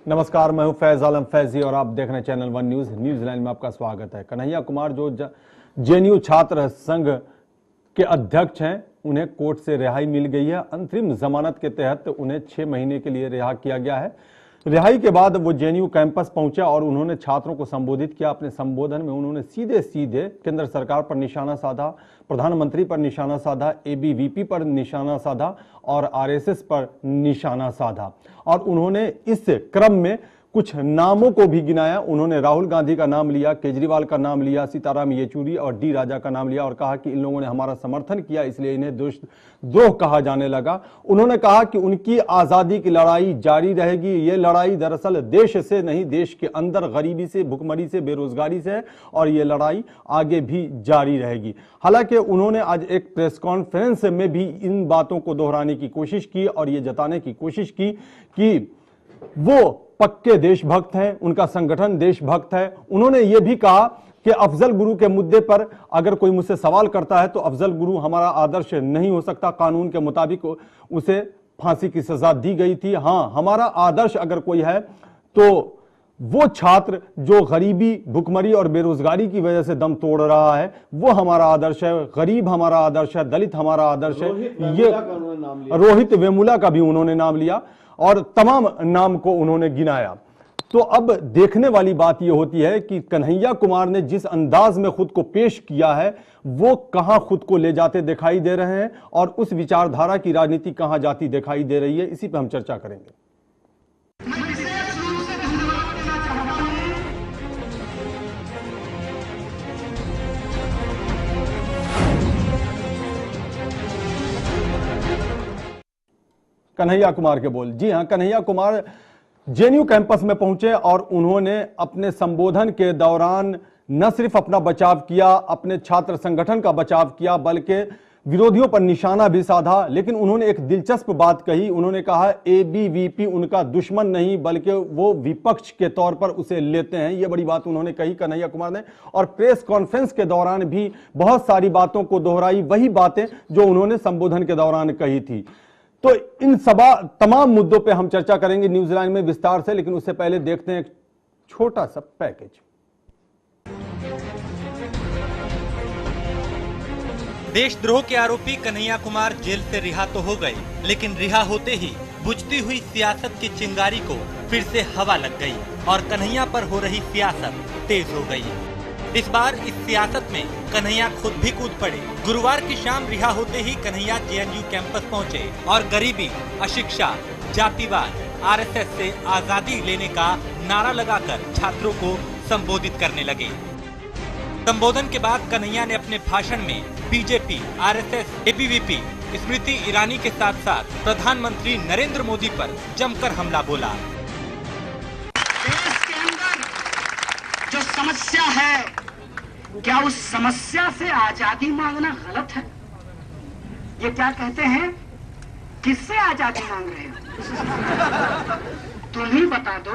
नमस्कार, मैं हूं फैज आलम फैजी और आप देख रहे हैं channel one news. News line में आपका स्वागत है। कन्हैया कुमार जो जेएनयू छात्र संघ के अध्यक्ष हैं, उन्हें कोर्ट से रिहाई मिल गई है। अंतरिम जमानत के तहत उन्हें 6 महीने के लिए रिहा किया गया है। रिहाई के बाद वो जेएनयू कैंपस पहुंचा और उन्होंने छात्रों को संबोधित किया। अपने संबोधन में उन्होंने सीधे सीधे केंद्र सरकार पर निशाना साधा, प्रधानमंत्री पर निशाना साधा, एबीवीपी पर निशाना साधा और आरएसएस पर निशाना साधा। और उन्होंने इस क्रम में कुछ नामों को भी गिनाया। उन्होंने राहुल गांधी का नाम लिया, केजरीवाल का नाम लिया, सीताराम येचुरी और डी राजा का नाम लिया और कहा कि इन लोगों ने हमारा समर्थन किया, इसलिए इन्हें देशद्रोह कहा जाने लगा। उन्होंने कहा कि उनकी आजादी की लड़ाई जारी रहेगी। ये लड़ाई दरअसल देश से नहीं, देश के अंदर गरीबी से, भुखमरी से, बेरोजगारी से है और ये लड़ाई आगे भी जारी रहेगी। हालांकि उन्होंने आज एक प्रेस कॉन्फ्रेंस में भी इन बातों को दोहराने की कोशिश की और ये जताने की कोशिश की कि वो पक्के देशभक्त हैं, उनका संगठन देशभक्त है। उन्होंने ये भी कहा कि अफजल गुरु के मुद्दे पर अगर कोई मुझसे सवाल करता है तो अफजल गुरु हमारा आदर्श नहीं हो सकता। कानून के मुताबिक उसे फांसी की सजा दी गई थी। हाँ, हमारा आदर्श अगर कोई है तो वो छात्र जो गरीबी, भुखमरी और बेरोजगारी की वजह से दम तोड़ रहा है, वो हमारा आदर्श है। गरीब हमारा आदर्श है, दलित हमारा आदर्श है। ये रोहित वेमुला का भी उन्होंने नाम लिया और तमाम नाम को उन्होंने गिनाया। तो अब देखने वाली बात यह होती है कि कन्हैया कुमार ने जिस अंदाज में खुद को पेश किया है, वो कहां खुद को ले जाते दिखाई दे रहे हैं और उस विचारधारा की राजनीति कहां जाती दिखाई दे रही है, इसी पर हम चर्चा करेंगे। कन्हैया कुमार के बोल। जी हां, कन्हैया कुमार जेएनयू कैंपस में पहुंचे और उन्होंने अपने संबोधन के दौरान न सिर्फ अपना बचाव किया, अपने छात्र संगठन का बचाव किया, बल्कि विरोधियों पर निशाना भी साधा। लेकिन उन्होंने एक दिलचस्प बात कही। उन्होंने कहा एबीवीपी उनका दुश्मन नहीं बल्कि वो विपक्ष के तौर पर उसे लेते हैं। ये बड़ी बात उन्होंने कही कन्हैया कुमार ने। और प्रेस कॉन्फ्रेंस के दौरान भी बहुत सारी बातों को दोहराई, वही बातें जो उन्होंने संबोधन के दौरान कही थी। तो इन तमाम मुद्दों पे हम चर्चा करेंगे न्यूजीलैंड में विस्तार से, लेकिन उससे पहले देखते हैं एक छोटा सा पैकेज। देशद्रोह के आरोपी कन्हैया कुमार जेल से रिहा तो हो गए, लेकिन रिहा होते ही बुझती हुई सियासत की चिंगारी को फिर से हवा लग गई और कन्हैया पर हो रही सियासत तेज हो गई। इस बार इस सियासत में कन्हैया खुद भी कूद पड़े। गुरुवार की शाम रिहा होते ही कन्हैया जेएनयू कैंपस पहुंचे और गरीबी, अशिक्षा, जातिवाद, आरएसएस से आजादी लेने का नारा लगाकर छात्रों को संबोधित करने लगे। संबोधन के बाद कन्हैया ने अपने भाषण में BJP, RSS, ABVP, Smriti Irani के साथ साथ प्रधानमंत्री नरेंद्र मोदी पर जमकर हमला बोला। देश के अंदर जो समस्या है, क्या उस समस्या से आजादी मांगना गलत है? ये क्या कहते हैं, किससे आजादी मांग रहे हो? तुम ही बता दो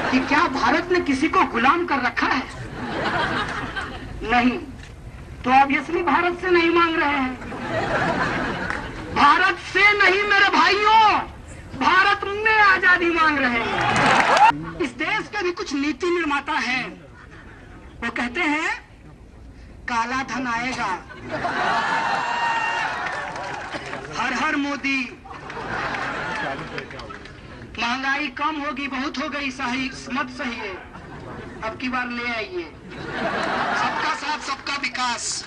कि क्या भारत ने किसी को गुलाम कर रखा है? नहीं, तो ऑब्वियसली भारत से नहीं मांग रहे हैं। भारत से नहीं मेरे भाइयों, भारत में आजादी मांग रहे हैं। इस देश के भी कुछ नीति निर्माता हैं, वो कहते हैं काला धन आएगा, हर हर मोदी, महंगाई कम होगी, बहुत हो गई, सही मत सही है, अब की बार ले आइए, सबका साथ सबका विकास।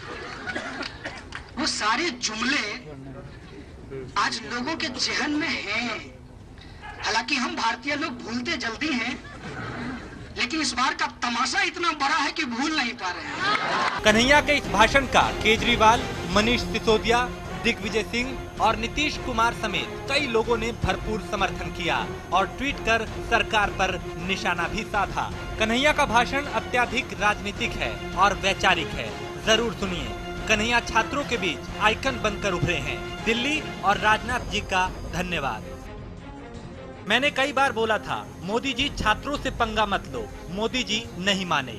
वो सारे जुमले आज लोगों के जहन में हैं। हालांकि हम भारतीय लोग भूलते जल्दी हैं, लेकिन इस बार का तमाशा इतना बड़ा है कि भूल नहीं पा रहे हैं। कन्हैया के इस भाषण का केजरीवाल, मनीष सिसोदिया, दिग्विजय सिंह और नीतीश कुमार समेत कई लोगों ने भरपूर समर्थन किया और ट्वीट कर सरकार पर निशाना भी साधा। कन्हैया का भाषण अत्यधिक राजनीतिक है और वैचारिक है। जरूर सुनिए। कन्हैया छात्रों के बीच आइकन बनकर उभरे हैं। दिल्ली और राजनाथ जी का धन्यवाद। मैंने कई बार बोला था, मोदी जी छात्रों से पंगा मत लो, मोदी जी नहीं माने।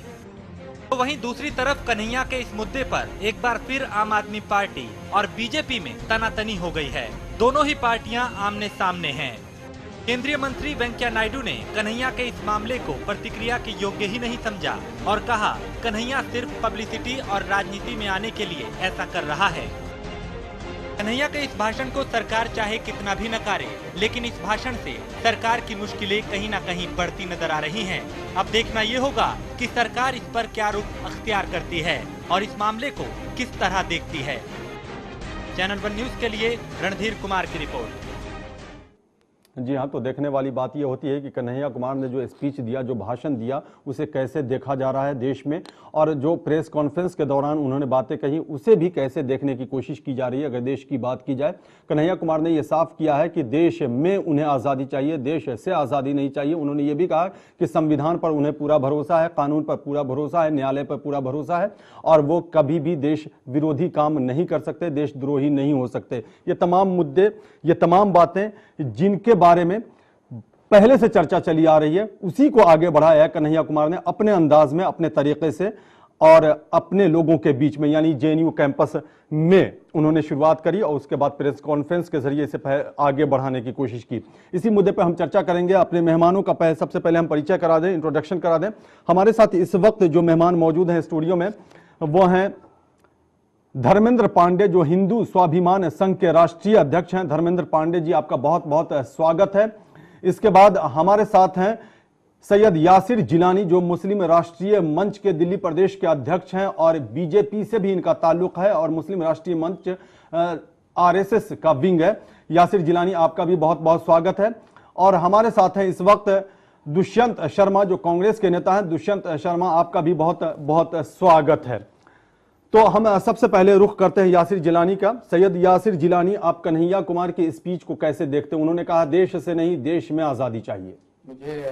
तो वहीं दूसरी तरफ कन्हैया के इस मुद्दे पर एक बार फिर आम आदमी पार्टी और बीजेपी में तनातनी हो गई है। दोनों ही पार्टियां आमने सामने हैं। केंद्रीय मंत्री वेंकैया नायडू ने कन्हैया के इस मामले को प्रतिक्रिया के योग्य ही नहीं समझा और कहा कन्हैया सिर्फ पब्लिसिटी और राजनीति में आने के लिए ऐसा कर रहा है। कन्हैया के इस भाषण को सरकार चाहे कितना भी नकारे, लेकिन इस भाषण से सरकार की मुश्किलें कहीं न कहीं बढ़ती नजर आ रही हैं। अब देखना ये होगा कि सरकार इस पर क्या रुख अख्तियार करती है और इस मामले को किस तरह देखती है। चैनल वन न्यूज के लिए रणधीर कुमार की रिपोर्ट। जी हाँ, तो देखने वाली बात यह होती है कि कन्हैया कुमार ने जो स्पीच दिया, जो भाषण दिया, उसे कैसे देखा जा रहा है देश में, और जो प्रेस कॉन्फ्रेंस के दौरान उन्होंने बातें कही उसे भी कैसे देखने की कोशिश की जा रही है। अगर देश की बात की जाए, कन्हैया कुमार ने यह साफ किया है कि देश में उन्हें आज़ादी चाहिए, देश से आज़ादी नहीं चाहिए। उन्होंने ये भी कहा कि संविधान पर उन्हें पूरा भरोसा है, कानून पर पूरा भरोसा है, न्यायालय पर पूरा भरोसा है और वो कभी भी देश विरोधी काम नहीं कर सकते, देशद्रोही नहीं हो सकते। ये तमाम मुद्दे, ये तमाम बातें जिनके बारे में पहले से चर्चा चली आ रही है, उसी को आगे बढ़ाया है कन्हैया कुमार ने अपने अंदाज में, अपने तरीके से और अपने लोगों के बीच में, यानी जेएनयू कैंपस में उन्होंने शुरुआत करी और उसके बाद प्रेस कॉन्फ्रेंस के जरिए इसे आगे बढ़ाने की कोशिश की। इसी मुद्दे पर हम चर्चा करेंगे। अपने मेहमानों का सबसे पहले हम परिचय करा दें, इंट्रोडक्शन करा दें। हमारे साथ इस वक्त जो मेहमान मौजूद हैं स्टूडियो में, वो हैं धर्मेंद्र पांडे, जो हिंदू स्वाभिमान संघ के राष्ट्रीय अध्यक्ष हैं। धर्मेंद्र पांडे जी, आपका बहुत बहुत स्वागत है। इसके बाद हमारे साथ हैं सैयद यासिर जिलानी, जो मुस्लिम राष्ट्रीय मंच के दिल्ली प्रदेश के अध्यक्ष हैं और बीजेपी से भी इनका ताल्लुक है और मुस्लिम राष्ट्रीय मंच आरएसएस का विंग है। यासिर जिलानी, आपका भी बहुत बहुत स्वागत है। और हमारे साथ हैं इस वक्त दुष्यंत शर्मा, जो कांग्रेस के नेता हैं। दुष्यंत शर्मा, आपका भी बहुत बहुत स्वागत है। तो हम सबसे पहले रुख करते हैं यासिर जिलानी का। सैयद यासिर जिलानी, आप कन्हैया कुमार की स्पीच को कैसे देखते हैं? उन्होंने कहा देश से नहीं, देश में आजादी चाहिए। मुझे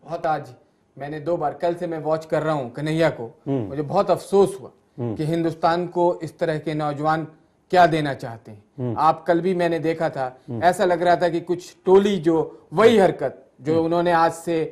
बहुत, आज मैंने 2 बार, कल से मैं वॉच कर रहा हूं कन्हैया को, मुझे बहुत अफसोस हुआ कि हिंदुस्तान को इस तरह के नौजवान क्या देना चाहते हैं। आप कल भी मैंने देखा था, ऐसा लग रहा था कि कुछ टोली जो वही हरकत जो उन्होंने आज से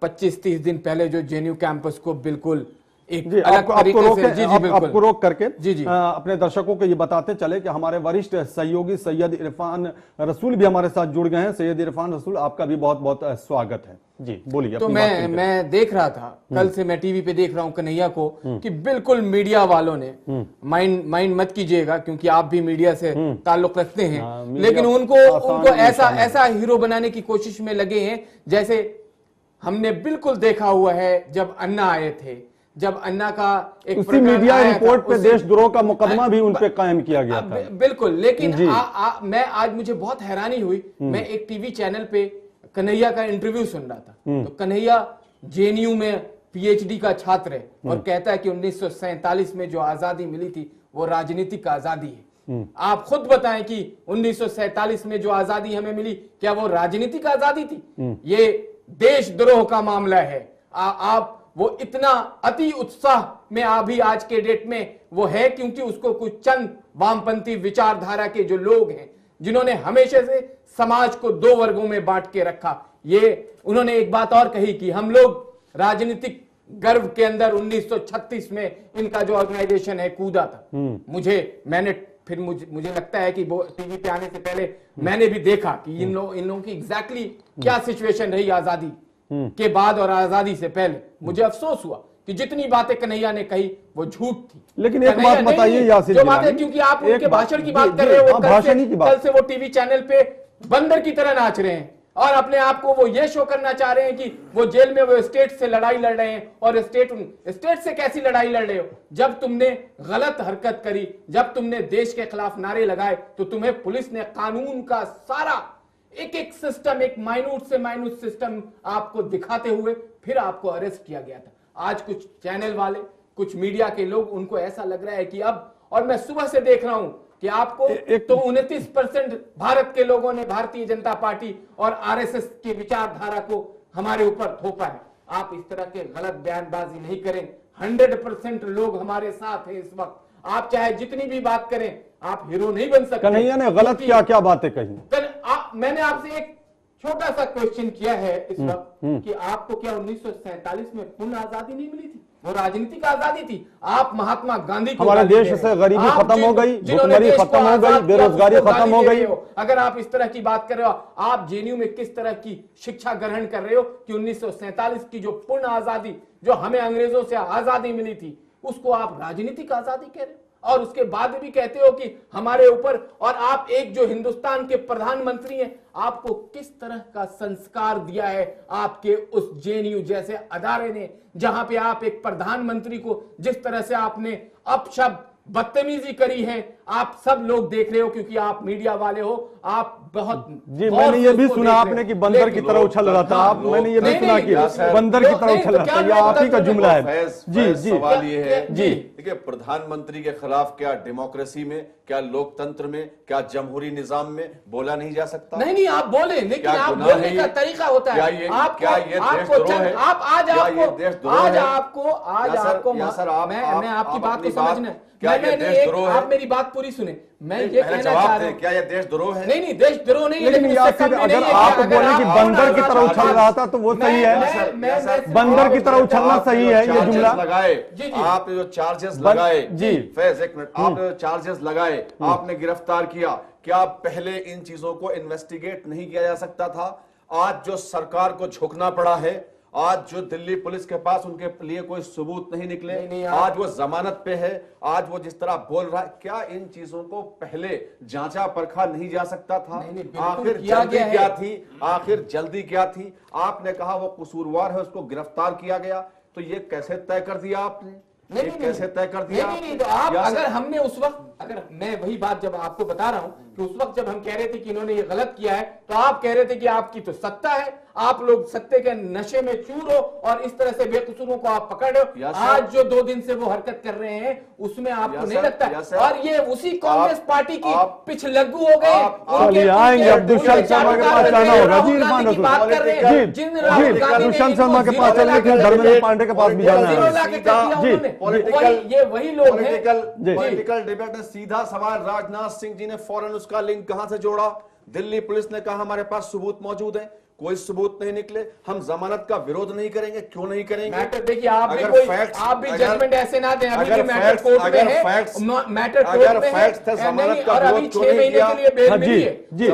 25-30 दिन पहले जो जेएनयू कैंपस को बिल्कुल एक अलग तरीके से, आपको रोक करके जी अपने दर्शकों को ये बताते चले कि हमारे वरिष्ठ सहयोगी सैयद इरफान रसूल भी हमारे साथ जुड़ गए हैं। सैयद इरफान रसूल, आपका भी बहुत बहुत स्वागत है। जी बोलिए। तो मैं देख रहा था, कल से मैं टीवी पे देख रहा हूं कन्हैया को कि बिल्कुल मीडिया वालों ने, माइंड मत कीजिएगा क्योंकि आप भी मीडिया से ताल्लुक रखते हैं, लेकिन उनको ऐसा हीरो बनाने की कोशिश में लगे हैं जैसे हमने बिल्कुल देखा हुआ है जब अन्ना आए थे, जब अन्ना का एक उसी मीडिया रिपोर्ट पे देशद्रोह का मुकदमा भी उन पे कायम किया गया था। बिल्कुल, लेकिन मैं आज मुझे बहुत हैरानी हुई, मैं एक टीवी चैनल पे कन्हैया का इंटरव्यू सुन रहा था, तो कन्हैया जेएनयू में पीएचडी का छात्र है और कहता है कि 1947 में जो आजादी मिली थी वो राजनीतिक आजादी है। आप खुद बताएं कि 1947 में जो आजादी हमें मिली, क्या वो राजनीतिक आजादी थी? ये देशद्रोह का मामला है। आप वो इतना अति उत्साह में अभी आज के डेट में वो है क्योंकि उसको कुछ चंद वामपंथी विचारधारा के जो लोग हैं जिन्होंने हमेशा से समाज को 2 वर्गों में बांट के रखा। ये उन्होंने एक बात और कही कि हम लोग राजनीतिक गर्व के अंदर 1936 में इनका जो ऑर्गेनाइजेशन है कूदा था। मुझे लगता है कि वो टीवी पे आने से पहले मैंने भी देखा कि इन लोगों की एग्जैक्टली क्या सिचुएशन रही आजादी के बाद और आजादी से पहले। मुझे अफसोस हुआ कि जितनी बातें कन्हैया ने कही वो झूठ थी। लेकिन एक बात बताइए यासिर जो बातें, क्योंकि आप उनके भाषण की बात कर रहे हो, कल से वो टीवी चैनल पे बंदर की तरह नाच रहे हैं और अपने आप को वो ये शो करना चाह रहे हैं कि वो जेल में वो स्टेट से लड़ाई लड़ रहे हैं। और स्टेट से कैसी लड़ाई लड़ रहे हो? जब तुमने गलत हरकत करी, जब तुमने देश के खिलाफ नारे लगाए, तो तुम्हें पुलिस ने कानून का सारा एक सिस्टम, एक माइन्यूट से माइन्यूट सिस्टम आपको दिखाते हुए फिर आपको अरेस्ट किया गया था। आज कुछ चैनल वाले, कुछ मीडिया के लोग, उनको ऐसा लग रहा है कि अब, और मैं सुबह से देख रहा हूं कि आपको तो 29% भारत के लोगों ने भारतीय जनता पार्टी और आरएसएस की विचारधारा को हमारे ऊपर थोपा है। आप इस तरह के गलत बयानबाजी नहीं करें। 100% लोग हमारे साथ हैं इस वक्त। आप चाहे जितनी भी बात करें, आप हीरो नहीं बन सकते। कन्हैया ने गलत क्या क्या बातें कही? मैंने आपसे एक छोटा सा क्वेश्चन किया है इस वक्त कि आपको क्या 1947 में पूर्ण आजादी नहीं मिली थी? वो राजनीतिक आजादी थी। आप महात्मा गांधी को हमारे गाली देश दे रहे से हैं। गरीबी आप खत्म हो गई, जिन्होंने भुखमरी देश को खत्म हो गई, आजाद किया, बेरोजगारी उसको खत्म हो गाली दे गई। रहे हो। अगर आप इस तरह की बात कर रहे हो, आप जेएनयू में किस तरह की शिक्षा ग्रहण कर रहे हो कि 1947 की जो पूर्ण आजादी, जो हमें अंग्रेजों से आजादी मिली थी, उसको आप राजनीतिक आजादी कह रहे हो, और उसके बाद भी कहते हो कि हमारे ऊपर। और आप एक जो हिंदुस्तान के प्रधानमंत्री हैं, आपको किस तरह का संस्कार दिया है आपके उस जेएनयू जैसे अदारे ने, जहां पे आप एक प्रधानमंत्री को जिस तरह से आपने अपशब्द बदतमीजी करी है, आप सब लोग देख रहे हो क्योंकि आप मीडिया वाले हो। आप बहुत जी, मैंने ये भी सुना आपने कि बंदर की तरह उछल रहा था आप, मैंने ये भी सुना कि बंदर की तरह उछल रहा था, ये आप ही का जुमला है। जी जी, सवाल ये है जी, देखिए, प्रधानमंत्री के खिलाफ क्या डेमोक्रेसी में, क्या लोकतंत्र में, क्या जमहूरी निजाम में बोला नहीं जा सकता? नहीं, आप बोले, लेकिन क्या आप गुनाह बोलने है का ये? तरीका होता क्या है। ये आपको देशद्रोह है? आप आज क्या आपको ये देशद्रोह आज है? आपको आज या सर, आपको या सर, मैं आपकी बात को समझना, क्या ये देशद्रोह है? आप मेरी बात पूरी सुने, मैं ये पहले कहना जवाब चाह दें, रहा हूं। क्या ये देशद्रोह है? नहीं, देशद्रोह नहीं है, लेकिन उससे यासिर, कम भी अगर नहीं है आप कि अगर बोले कि आप बंदर की तरह उछल रहा था तो वो सही है, बंदर की तरह उछलना सही है, ये जुमला लगाए। जी, जी। आपने जो चार्जेस लगाए, जी। फैज एक मिनट, आपने जो चार्जेस लगाए, आपने गिरफ्तार किया, क्या पहले इन चीजों को इन्वेस्टिगेट नहीं किया जा सकता था? आज जो सरकार को झुकना पड़ा है, आज जो दिल्ली पुलिस के पास उनके लिए कोई सबूत नहीं निकले, नहीं, आज वो जमानत पे है, आज वो जिस तरह बोल रहा है, क्या इन चीजों को पहले जांचा परखा नहीं जा सकता था? नहीं, बिल्कुल आखिर किया जल्दी गया है। क्या थी? आखिर जल्दी क्या थी? आपने कहा वो कसूरवार है, उसको गिरफ्तार किया गया, तो ये कैसे तय कर दिया आपने? नहीं, कैसे तय कर दिया? नहीं, तो आप या अगर हमने उस वक्त, अगर मैं वही बात जब आपको बता रहा हूं कि उस वक्त जब हम कह रहे थे कि इन्होंने ये गलत किया है, तो आप कह रहे थे कि आपकी तो सत्ता है, आप लोग सत्ते के नशे में चूर हो और इस तरह से बेकसूरों को आप पकड़ रहे हो। आज जो 2 दिन से वो हरकत कर रहे हैं उसमें आपको नहीं लगता? और ये उसी कांग्रेस पार्टी की पिछलग्गू हो गए। चलिए आएंगे, अब दुष्यंत शर्मा के पास जाना होगा। जी इरफान रसूल, बात कर रहे हैं, जी दुष्यंत शर्मा के पास चलिए, फिर धर्मेंद्र पांडे के पास भी जाना है। वही लोग हैं। पॉलिटिकल डिबेट में सीधा सवाल, राजनाथ सिंह जी ने फौरन उसका लिंक कहां से जोड़ा? दिल्ली पुलिस ने कहा हमारे पास सबूत मौजूद है, कोई सबूत नहीं निकले, हम जमानत का विरोध नहीं करेंगे। क्यों नहीं करेंगे? मैटर देखिए, आप भी जजमेंट ऐसे ना दें अभी कि मैटर कोर्ट में है, मैटर कोर्ट में है, और अभी 6 महीने के लिए बेल मिली है। जी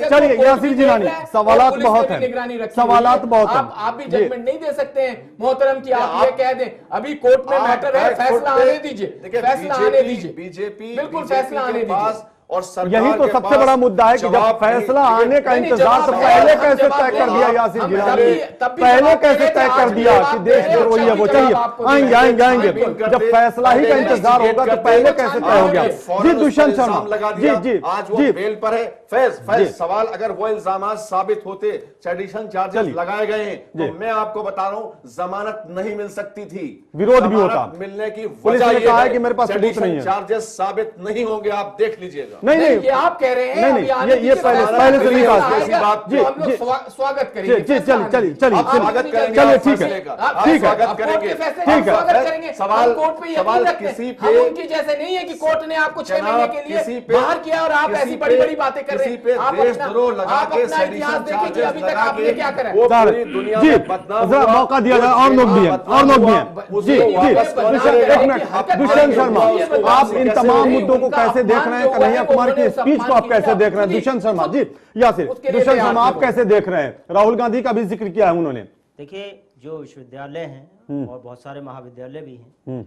चलिए यासिर जिलानी, सवालात बहुत हैं, सवालात बहुत हैं। आप भी जजमेंट नहीं दे सकते हैं मोहतरम की, आप ये कह दें अभी कोर्ट में मैटर है, फैसला आने दीजिए, फैसला आने दीजिए, बीजेपी बिल्कुल फैसला आने दीजिए। और यही तो सबसे बड़ा मुद्दा है कि जब फैसला आने का इंतजार तो पहले कैसे तय कर दिया यासिर जिलानी, पहले कैसे तय कर दिया कि देशद्रोही है वो? चाहिए आएंगे आएंगे आएंगे, जब फैसला ही का इंतजार होगा तो पहले कैसे तय हो गया? जी दुष्यंत शर्मा, जी जी आज वो जी बेल पर है। फैज सवाल, अगर वो इल्जाम साबित होते, सेडिशन चार्जेस लगाए गए हैं, तो मैं आपको बता रहा हूं जमानत नहीं मिल सकती थी, विरोध भी होता। मिलने की पुलिस ने कहा है कि मेरे पास सबूत नहीं है, चार्जेस साबित नहीं होंगे, आप देख लीजिएगा। नहीं ये आप कह रहे हैं, नहीं ये पहले से नहीं बात जी, हम लोग स्वागत करेंगे। चलिए स्वागत करेंगे, चलिए ठीक है, ठीक है, स्वागत करेंगे, ठीक है। सवाल कोर्ट पे सवाल यकीन किसी रखते हैं, हम उनकी जैसे नहीं है कि कोर्ट ने आपको 6 महीने के लिए बाहर किया और आप ऐसी बड़ी बड़ी बातें कर रहे हैं। आप देशद्रोह लगा के इतिहास देखिए कि अभी तक आपने क्या करा। वो पूरी दुनिया में बदनाम हुआ। मौका दिया जाए, और लोग भी हैं, और लोग भी हैं। जी एक मिनट, दुष्यंत शर्मा, आप इन तमाम मुद्दों को कैसे देख रहे हैं? कन्हैया कुमार की स्पीच को आप कैसे देख रहे हैं? दुष्यंत शर्मा जी, यासिर दुष्यंत शर्मा, आप कैसे देख रहे हैं? राहुल गांधी का भी जिक्र किया है उन्होंने। देखिए, जो विश्वविद्यालय हैं और बहुत सारे महाविद्यालय भी हैं,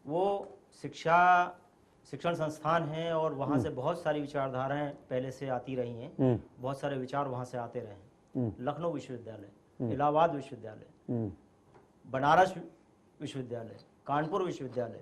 वो शिक्षण संस्थान हैं और वहाँ से बहुत सारी विचारधाराएं पहले से आती रही हैं, बहुत सारे विचार वहाँ से आते रहे हैं। लखनऊ विश्वविद्यालय, इलाहाबाद विश्वविद्यालय, बनारस विश्वविद्यालय, कानपुर विश्वविद्यालय,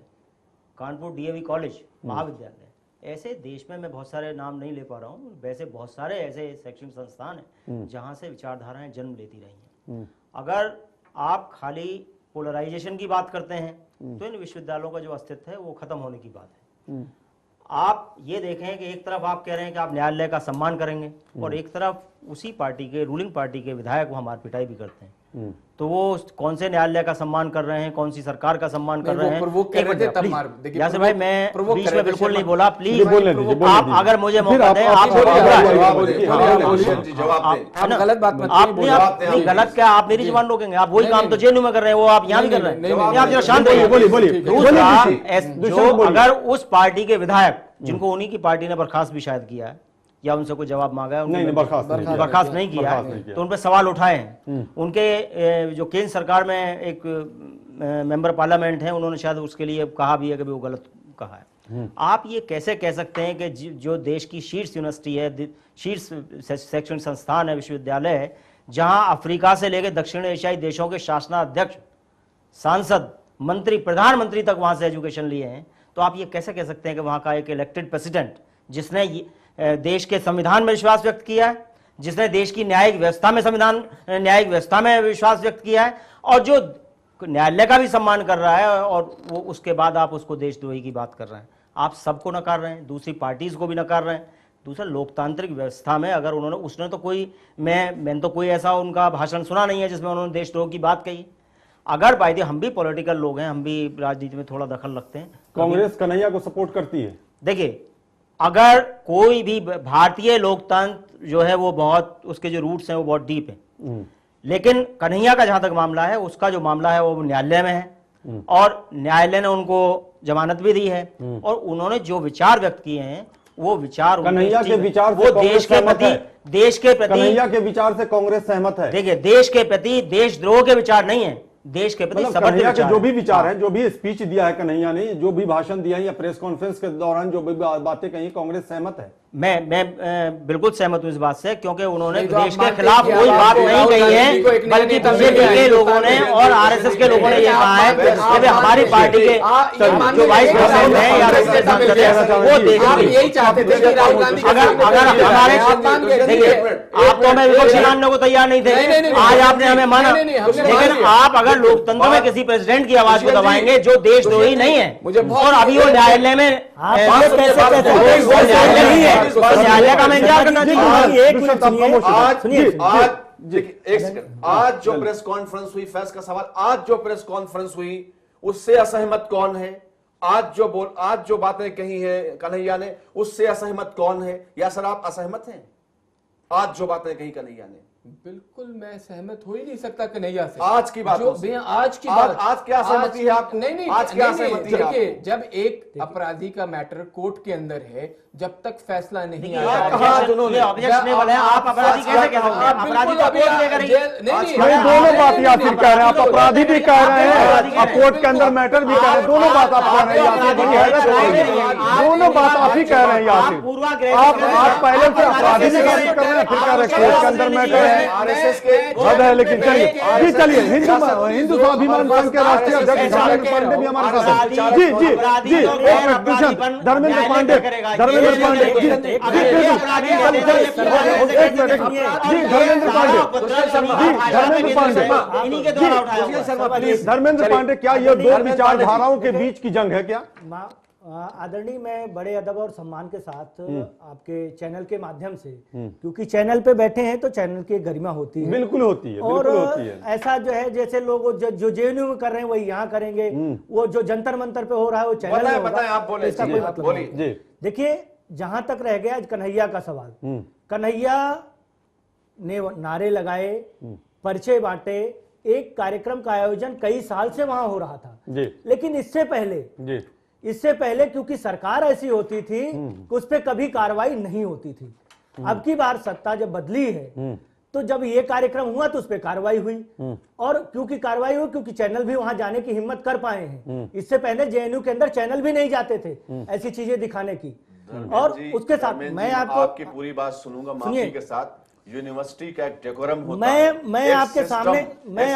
कानपुर डीएवी कॉलेज महाविद्यालय, ऐसे देश में मैं बहुत सारे नाम नहीं ले पा रहा हूँ, वैसे बहुत सारे ऐसे शैक्षणिक संस्थान हैं जहाँ से विचारधाराएं जन्म लेती रही हैं। अगर आप खाली पोलराइजेशन की बात करते हैं तो इन विश्वविद्यालयों का जो अस्तित्व है वो खत्म होने की बात है। आप ये देखें कि एक तरफ आप कह रहे हैं कि आप न्यायालय का सम्मान करेंगे और एक तरफ उसी पार्टी के, रूलिंग पार्टी के विधायक वहाँ मार पिटाई भी करते हैं। तो वो कौन से न्यायालय का सम्मान कर रहे हैं, कौन सी सरकार का सम्मान कर नहीं, रहे वो हैं? provoke कर एक रहे थे मिनट, तब please। मार- देखिए, यासिर भाई मैं provoke बीच कर में रहे थे बिल्कुल नहीं शर्मा। बोला, प्लीज बोलने दीजिए, बोलने आप दीजिए। अगर मुझे फिर मौका दें, आप बोलिए, जवाब दें। आप गलत बात मत आप करिए, नहीं गलत क्या, आप मेरी जुबान रोकेंगे? आप वही काम तो जेएनयू में कर रहे हैं, वो आप यहाँ भी कर रहे हैं। आप जरा शांत बोलिए, रहिए। बोलिए। दूसरा, दुष्यंत जो बोलिए। अगर उस पार्टी के विधायक जिनको उन्हीं की पार्टी ने बर्खास्त भी शायद किया है या उनसे कोई जवाब मांगा है, नहीं, बर्खास्त नहीं किया। बर्खास्त नहीं किया बर्खास्त नहीं है, किया। तो उन पर सवाल उठाए हैं। उनके जो केंद्र सरकार में एक मेंबर पार्लियामेंट है, उन्होंने शायद उसके लिए कहा भी है कि वो गलत कहा है। आप ये कैसे कह सकते हैं कि जो देश की शीर्ष यूनिवर्सिटी है, शीर्ष शैक्षणिक संस्थान है, विश्वविद्यालय है, जहां अफ्रीका से लेकर दक्षिण एशियाई देशों के शासनाध्यक्ष, सांसद, मंत्री, प्रधानमंत्री तक वहां से एजुकेशन लिए हैं, तो आप ये कैसे कह सकते हैं कि वहां का एक इलेक्टेड प्रेसिडेंट जिसने देश के संविधान में विश्वास व्यक्त किया है, जिसने देश की न्यायिक व्यवस्था में न्यायिक व्यवस्था में विश्वास व्यक्त किया है और जो न्यायालय का भी सम्मान कर रहा है, और वो उसके बाद आप उसको देशद्रोही की बात कर रहे हैं? आप सबको नकार रहे हैं, दूसरी पार्टीज को भी नकार रहे हैं। दूसरा, लोकतांत्रिक व्यवस्था में अगर उसने तो कोई मैंने तो कोई ऐसा उनका भाषण सुना नहीं है जिसमें उन्होंने देशद्रोह की बात कही। अगर बाय द हम भी पॉलिटिकल लोग हैं, हम भी राजनीति में थोड़ा दखल रखते हैं। कांग्रेस कन्हैया को सपोर्ट करती है। देखिए, अगर कोई भी भारतीय लोकतंत्र जो है वो बहुत, उसके जो रूट्स हैं वो बहुत डीप है, लेकिन कन्हैया का जहां तक मामला है, उसका जो मामला है वो न्यायालय में है और न्यायालय ने उनको जमानत भी दी है और उन्होंने जो विचार व्यक्त किए हैं वो विचार कन्हैया के विचार वो देश के प्रति कन्हैया के विचार से कांग्रेस सहमत है। देखिए, देश के प्रति देशद्रोह के विचार नहीं है, देश के प्रति मतलब कन्हैया के जो भी विचार हैं, जो भी स्पीच दिया है कन्हैया ने, जो भी भाषण दिया है या प्रेस कॉन्फ्रेंस के दौरान जो भी बातें कही, कांग्रेस सहमत है। मैं बिल्कुल सहमत हूं इस बात से, क्योंकि उन्होंने देश के खिलाफ कोई बात नहीं कही है, बल्कि बीजेपी के लोगों ने और आरएसएस के लोगों ने ये कहा है कि हमारी पार्टी के जो वाइस प्रेसिडेंट है या राष्ट्रीय सांसद है वो देश यही चाहते थे कि राहुल गांधी अगर हमारे, देखिए, आप तो हमें विपक्षी मानने को तैयार नहीं थे, आज आपने हमें माना, लेकिन आप अगर लोकतंत्र में किसी प्रेसिडेंट की आवाज को दबाएंगे जो देशद्रोही नहीं है, और अभी वो न्यायालय में नहीं है, न्यायालय का मैं क्या करना चाहिए? आज जो प्रेस कॉन्फ्रेंस हुई, फैज का सवाल, आज जो प्रेस कॉन्फ्रेंस हुई उससे असहमत कौन है? आज जो बातें कही है कन्हैया ने, उससे असहमत कौन है? या सर आप असहमत हैं आज जो बातें कही कन्हैया ने? बिल्कुल मैं सहमत हो ही नहीं सकता कन्हैया से। आज की बात आज क्या सहमति है आपको? नहीं, आज क्या सहमति है देखिए, जब एक अपराधी का मैटर कोर्ट के अंदर है, जब तक फैसला नहीं आया, आप अपराधी कैसे कह सकते हैं? अपराधी तो कोर्ट में करेंगे। नहीं, दोनों बात यासिर कह रहे हैं, आप अपराधी भी कह रहे हैं और कोर्ट के अंदर मैटर भी कह रहे हैं, दोनों बात आप कह रहे हैं यासिर, दोनों बात आप ही कह रहे हैं यासिर। आप पहले से अपराधी भी खारिज कर रहे हैं, फिर कह रहे हैं कोर्ट के अंदर मैटर है, आरएसएस के हद है। लेकिन चलिए हिंदू स्वाभिमान संघ के राष्ट्रीय अध्यक्ष धर्मेंद्र पांडे भी हमारे साथ हैं। जी जी जी, धर्मेंद्र पांडे धर्मेंद्र पांडे, क्या ये दो विचारधाराओं के बीच की जंग है क्या? आदरणीय, मैं बड़े अदब और सम्मान के साथ आपके चैनल के माध्यम से, क्योंकि चैनल पे बैठे हैं तो चैनल की गरिमा होती है, बिल्कुल होती है, और बिल्कुल होती है। ऐसा जो है, जैसे लोग जो जेएनयू में कर रहे हैं वही यहाँ करेंगे, वो जो जंतर मंतर पे हो रहा है वो चैनल में होगा, आप बोले, इसका कोई मतलब नहीं। देखिए, जहां तक रह गया कन्हैया का सवाल, कन्हैया ने नारे लगाए, पर्चे बांटे, एक कार्यक्रम का आयोजन कई साल से वहां हो रहा था, लेकिन इससे पहले क्योंकि सरकार ऐसी होती थी कि उस पर कभी कार्रवाई नहीं होती थी। अब की बार सत्ता जब बदली है तो जब ये कार्यक्रम हुआ तो उस पर कार्रवाई हुई, और क्योंकि कार्रवाई हुई क्योंकि चैनल भी वहां जाने की हिम्मत कर पाए हैं। इससे पहले जेएनयू के अंदर चैनल भी नहीं जाते थे ऐसी चीजें दिखाने की। और उसके साथ मैं आपकी पूरी बात सुनूंगा माफी के साथ। यूनिवर्सिटी का एक डेकोरम होता है, मैं आपके सामने मैं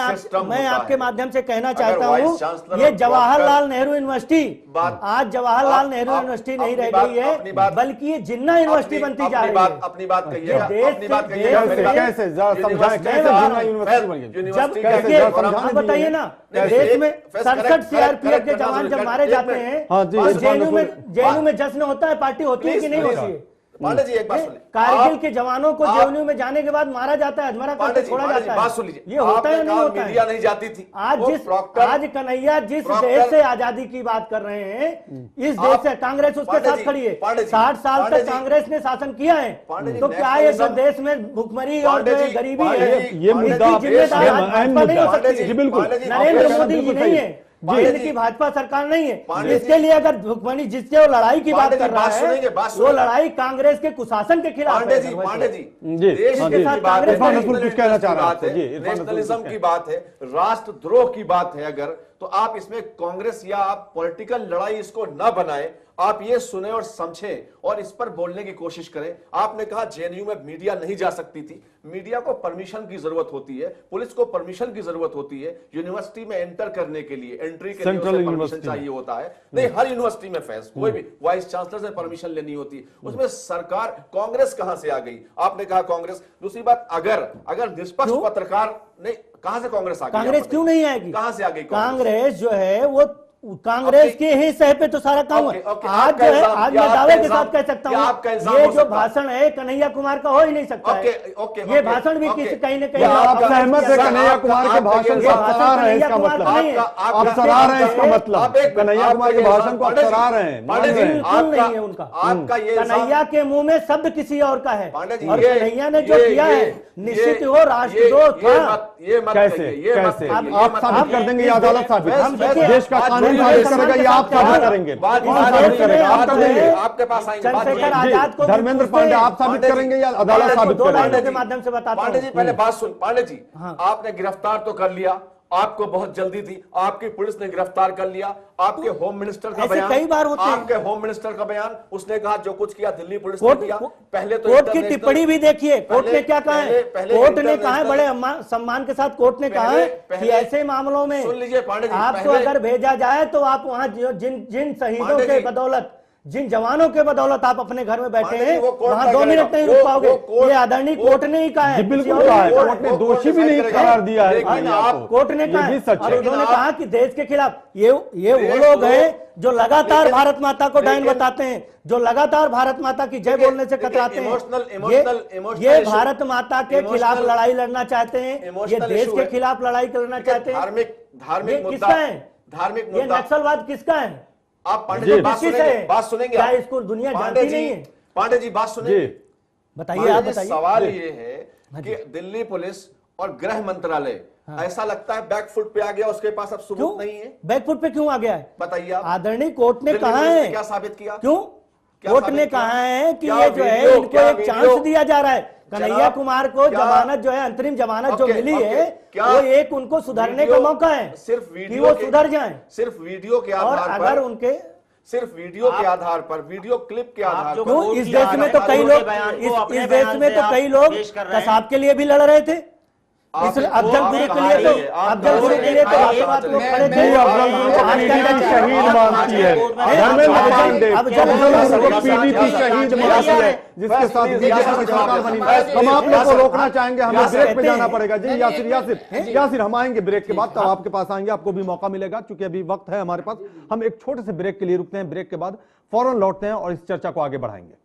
आपके माध्यम से कहना चाहता हूँ, ये जवाहरलाल नेहरू यूनिवर्सिटी आज जवाहरलाल नेहरू यूनिवर्सिटी नहीं रह गई है, बल्कि ये जिन्ना यूनिवर्सिटी बनती जा रही है। अपनी बात कहिएगा, जब बताइए ना, देश में 67 सीआरपीएफ के जवान जब मारे जाते हैं, जेएनयू में जश्न होता है, पार्टी होती है कि नहीं होती है? पांडे जी एक बात सुनिए, कारगिल के जवानों को जेएनयू में जाने के बाद मारा जाता है, अधमरा करके छोड़ा जाता है। बात सुन लीजिए, ये होता है नहीं होता मीडिया है? नहीं जाती थी। आज कन्हैया जिस देश से आजादी की बात कर रहे हैं, इस देश से कांग्रेस उसके साथ खड़ी है। 60 साल तक कांग्रेस ने शासन किया है, तो क्या ये जो देश में भुखमरी और जो गरीबी है, ये मुद्दा जिम्मेदार भाजपा नहीं हो सकती? जी बिल्कुल, नरेंद्र मोदी जी नहीं है, की भाजपा सरकार नहीं है। इसके लिए अगर भुखमरी जिसके वो लड़ाई की बात कर रहा है, वो लड़ाई कांग्रेस के कुशासन के खिलाफ है। पांडे जी देश के साथ कांग्रेस कुछ कहना चाह रहा है, नेशनलिज्म की बात है, राष्ट्रद्रोह की बात है, अगर तो आप इसमें कांग्रेस या आप पॉलिटिकल लड़ाई इसको न बनाए, आप ये सुने और समझें और इस पर बोलने की कोशिश करें। आपने कहा जेएनयू में मीडिया नहीं जा सकती थी। मीडिया को परमिशन की जरूरत होती है, पुलिस को परमिशन की जरूरत होती है, यूनिवर्सिटी में एंटर करने के लिए, एंट्री के लिए उसे परमिशन चाहिए होता है। नहीं, हर यूनिवर्सिटी में फैस कोई भी वाइस चांसलर से परमिशन लेनी होती है। उसमें सरकार, कांग्रेस कहां से आ गई? आपने कहा कांग्रेस। दूसरी बात, अगर निष्पक्ष पत्रकार नहीं, कहां से कांग्रेस आ गई? कांग्रेस क्यों नहीं आएगी? कहां से आ गई कांग्रेस? जो है वो कांग्रेस के ही सह पे तो सारा काम है। आज जो है, आज मैं दावे के साथ कह सकता हूँ, ये जो भाषण है कन्हैया कुमार का हो ही नहीं सकता है। ये भाषण भी किसी कहीं न कहीं आप सहमत है कन्हैया कुमार के भाषण को आप सराह रहे हैं? इसका मतलब आप सराह रहे हैं, इसका मतलब कन्हैया कुमार के भाषण को आप सराह रहे हैं? बिल्कुल नहीं है उनका। आपका ये कन्हैया के मुंह में शब्द किसी और का है, और कन्हैया ने जो किया है निश्चित वो राष्ट्रद्रोह था। कैसे कैसे आप साबित कर देंगे? अदालत साबित, देश का कानून साबित करेगा, ये आप साबित करेंगे? आपके पास चंद्रशेखर आजाद को धर्मेंद्र पांडे आप साबित करेंगे या अदालत साबित करेगी? के माध्यम से बताता पांडे जी पहले बात सुन। पांडे जी, आपने गिरफ्तार तो कर लिया, आपको बहुत जल्दी थी, आपकी पुलिस ने गिरफ्तार कर लिया। आपके होम मिनिस्टर का बयान, कई बार होते हैं। आपके होम मिनिस्टर का बयान, उसने कहा जो कुछ किया दिल्ली पुलिस ने किया। पहले तो कोर्ट की टिप्पणी भी देखिए, कोर्ट ने क्या कहा है? कोर्ट ने कहा है, बड़े सम्मान के साथ कोर्ट ने कहा है कि ऐसे मामलों में सुन लीजिए पांडे जी, आपको अगर भेजा जाए तो आप वहां जिन शहीदों के बदौलत, जिन जवानों के बदौलत आप अपने घर में बैठे हैं, वहां 2 मिनट नहीं रुक पाओगे। ये आदरणीय कोर्ट ने ही कहा है। बिल्कुल कहा है, कोर्ट ने दोषी भी नहीं करार दिया है। कोर्ट ने कहा है, और उन्होंने कहा कि देश के खिलाफ ये वो लोग हैं जो लगातार भारत माता को डायन बताते हैं, जो लगातार भारत माता की जय बोलने से कतराते हैं। ये भारत माता के खिलाफ लड़ाई लड़ना चाहते हैं, ये देश के खिलाफ लड़ाई लड़ना चाहते हैं। धार्मिक किसका है? धार्मिक ये नक्सलवाद किसका है? आप पांडे जी बात सुनेंगे? क्या इसको दुनिया जानती नहीं है? पांडे जी बात सुनेंगे? बताइए, आप बताइए। सवाल ये है कि दिल्ली पुलिस और गृह मंत्रालय ऐसा लगता है बैकफुट पे आ गया, उसके पास अब सबूत नहीं है। बैकफुट पे क्यों आ गया है? बताइए आप। आदरणीय कोर्ट ने कहा है, क्या साबित किया? क्यों कोर्ट ने कहा है कि ये जो है इनको एक चांस दिया जा रहा है। कन्हैया कुमार को जमानत जो है, अंतरिम जमानत जो मिली है, वो एक उनको सुधरने का मौका है, सिर्फ कि वो सुधर जाएं। सिर्फ वीडियो के और आधार अगर पर, उनके सिर्फ वीडियो के आधार पर, वीडियो क्लिप के आधार पर, क्यों इस देश में तो कई लोग, इस देश में तो कई लोग कसाब के लिए भी लड़ रहे थे। अफजल गुरु के लिए तो अफजल गुरु के लिए तो राष्ट्रवाद को खड़े थे। अफजल गुरु को पीडीपी शहीद मानती है धर्मेंद्र पांडे, अफजल गुरु को पीडीपी शहीद मानती है, जिसके साथ बीजेपी की सरकार बनी। हम आप लोग को रोकना चाहेंगे, हमें ब्रेक पे जाना पड़ेगा। जी यासिर हम आएंगे ब्रेक के बाद, तब आपके पास आएंगे, आपको भी मौका मिलेगा, क्योंकि अभी वक्त है हमारे पास। हम एक छोटे से ब्रेक के लिए रुकते हैं, ब्रेक के बाद फौरन लौटते हैं और इस चर्चा को आगे बढ़ाएंगे।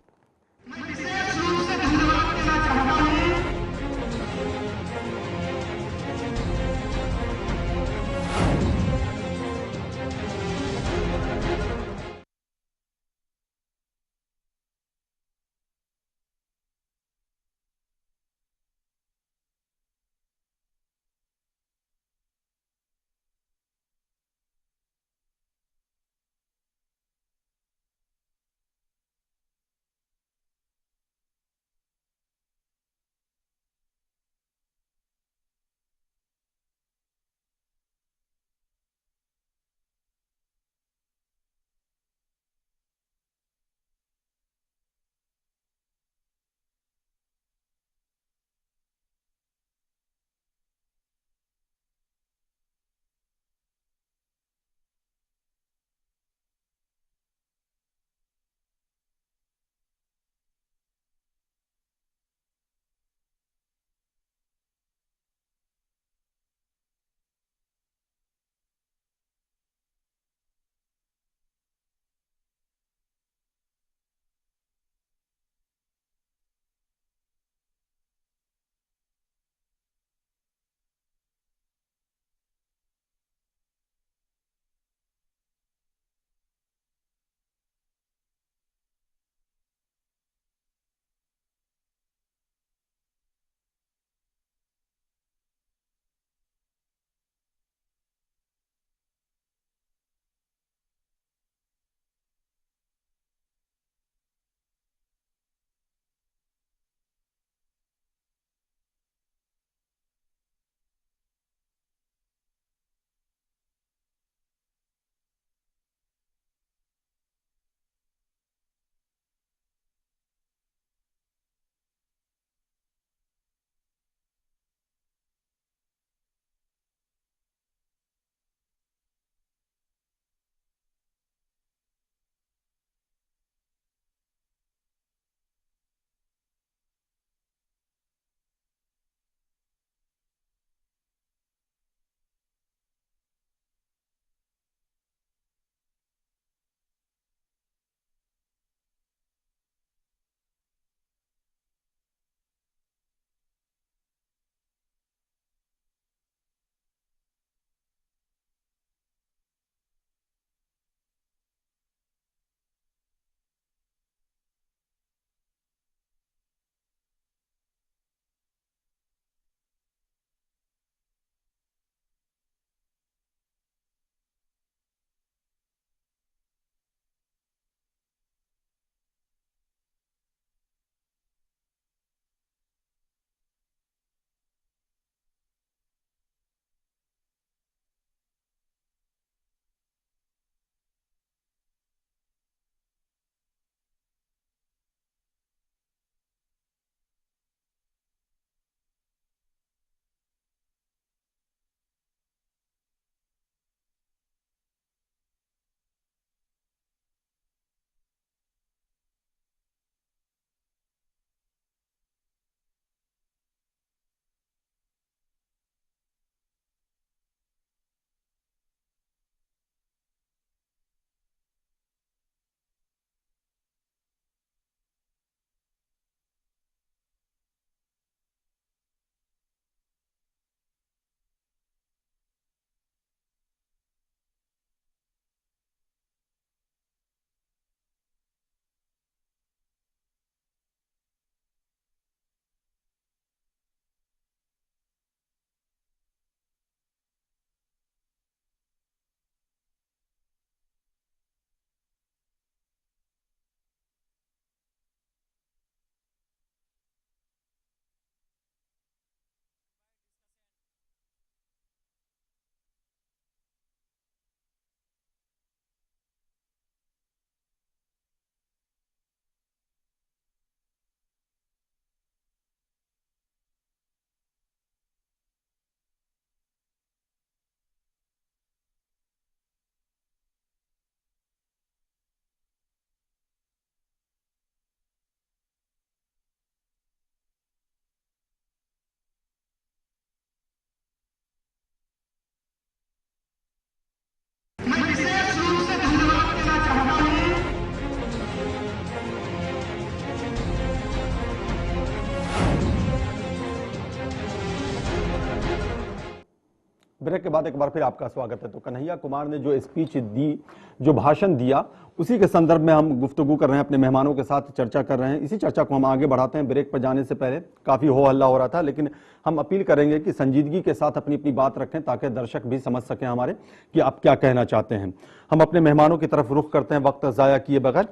ब्रेक के बाद एक बार फिर आपका स्वागत है। तो कन्हैया कुमार ने जो स्पीच दी, जो भाषण दिया, उसी के संदर्भ में हम गुफ्तगू कर रहे हैं, अपने मेहमानों के साथ चर्चा कर रहे हैं। इसी चर्चा को हम आगे बढ़ाते हैं। ब्रेक पर जाने से पहले काफी हो हल्ला हो रहा था, लेकिन हम अपील करेंगे कि संजीदगी के साथ अपनी अपनी बात रखें ताकि दर्शक भी समझ सकें हमारे कि आप क्या कहना चाहते हैं। हम अपने मेहमानों की तरफ रुख करते हैं वक्त जाया किए बगैर।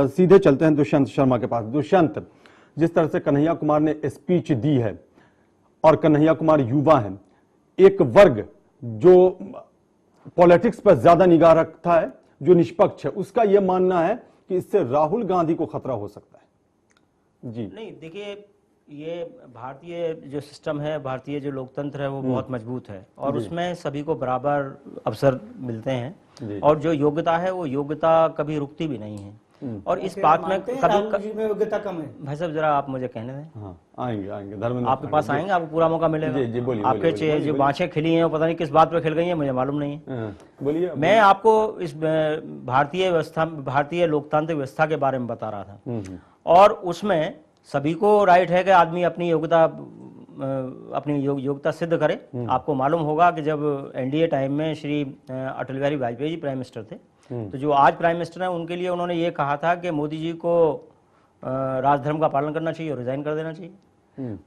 सीधे चलते हैं दुष्यंत शर्मा के पास। दुष्यंत, जिस तरह से कन्हैया कुमार ने स्पीच दी है, और कन्हैया कुमार युवा हैं, एक वर्ग जो पॉलिटिक्स पर ज्यादा निगाह रखता है, जो निष्पक्ष है, उसका यह मानना है कि इससे राहुल गांधी को खतरा हो सकता है। जी नहीं, देखिए, ये भारतीय जो सिस्टम है, भारतीय जो लोकतंत्र है, वो बहुत मजबूत है और उसमें सभी को बराबर अवसर मिलते हैं और जो योग्यता है वो योग्यता कभी रुकती भी नहीं है। और इस बात में कभी योग्यता कम है। भाई साहब, जरा आप मुझे कहने दें। हाँ, आएंगे धर्मेंद्र, आपके पास आएंगे, आपको पूरा मौका मिलेगा। जी, बोलिए, आपके जो बाँछें खिली हैं वो पता नहीं किस बात पे खिल गई हैं, मुझे मालूम नहीं है। बोलिए। मैं आपको इस भारतीय व्यवस्था, भारतीय लोकतांत्रिक व्यवस्था के बारे में बता रहा था, और उसमें सभी को राइट है कि आदमी अपनी योग्यता सिद्ध करे। आपको मालूम होगा कि जब एनडीए टाइम में श्री अटल बिहारी वाजपेयी जी प्राइम मिनिस्टर थे, तो जो आज प्राइम मिनिस्टर हैं उनके लिए उन्होंने ये कहा था कि मोदी जी को राजधर्म का पालन करना चाहिए और रिजाइन कर देना चाहिए।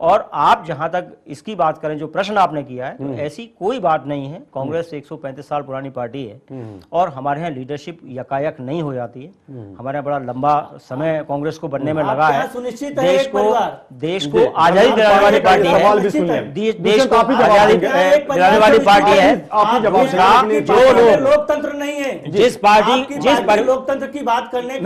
और आप जहां तक इसकी बात करें, जो प्रश्न आपने किया है, तो ऐसी कोई बात नहीं है। कांग्रेस 135 साल पुरानी पार्टी है और हमारे यहाँ लीडरशिप यकायक नहीं हो जाती है। हमारे यहाँ बड़ा लंबा समय कांग्रेस को बनने में लगा है। देश को आजादी दिलाने वाली पार्टी है, देश को आजादी दिलाने वाली पार्टी है। जो लोग लोकतंत्र नहीं है, जिस पार्टी लोकतंत्र की बात करने,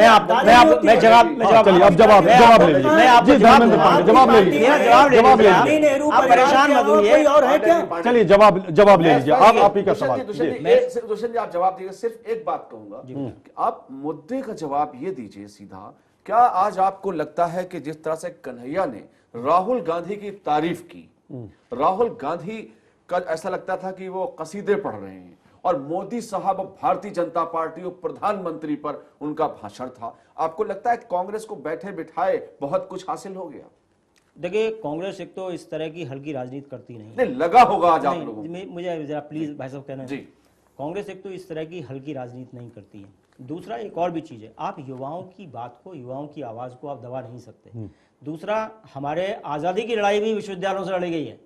जवाब ले लीजिए। नेहरू परेशान मत होइए, और है क्या? चलिए जवाब ले लीजिए। आप ही का सवाल। दुष्यंत जी, आप जवाब दीजिए। सिर्फ एक बात कहूंगा कि आप मुद्दे का जवाब ये दीजिए सीधा, क्या आज आपको लगता है कि जिस तरह से कन्हैया ने राहुल गांधी की तारीफ की, राहुल गांधी का ऐसा लगता था कि वो कसीदे पढ़ रहे हैं, और मोदी साहब भारतीय जनता पार्टी और प्रधानमंत्री पर उनका भाषण था, आपको लगता है कांग्रेस को बैठे बिठाए बहुत कुछ हासिल हो गया? देखिए, कांग्रेस एक तो इस तरह की हल्की राजनीति करती नहीं, नहीं लगा होगा आज आप लोगों को। मुझे जरा प्लीज भाई साहब कहना जी, कांग्रेस एक तो इस तरह की हल्की राजनीति नहीं करती है। दूसरा, एक और भी चीज है, आप युवाओं की बात को, युवाओं की आवाज को आप दबा नहीं सकते। दूसरा, हमारे आजादी की लड़ाई भी विश्वविद्यालयों से लड़ी गई है।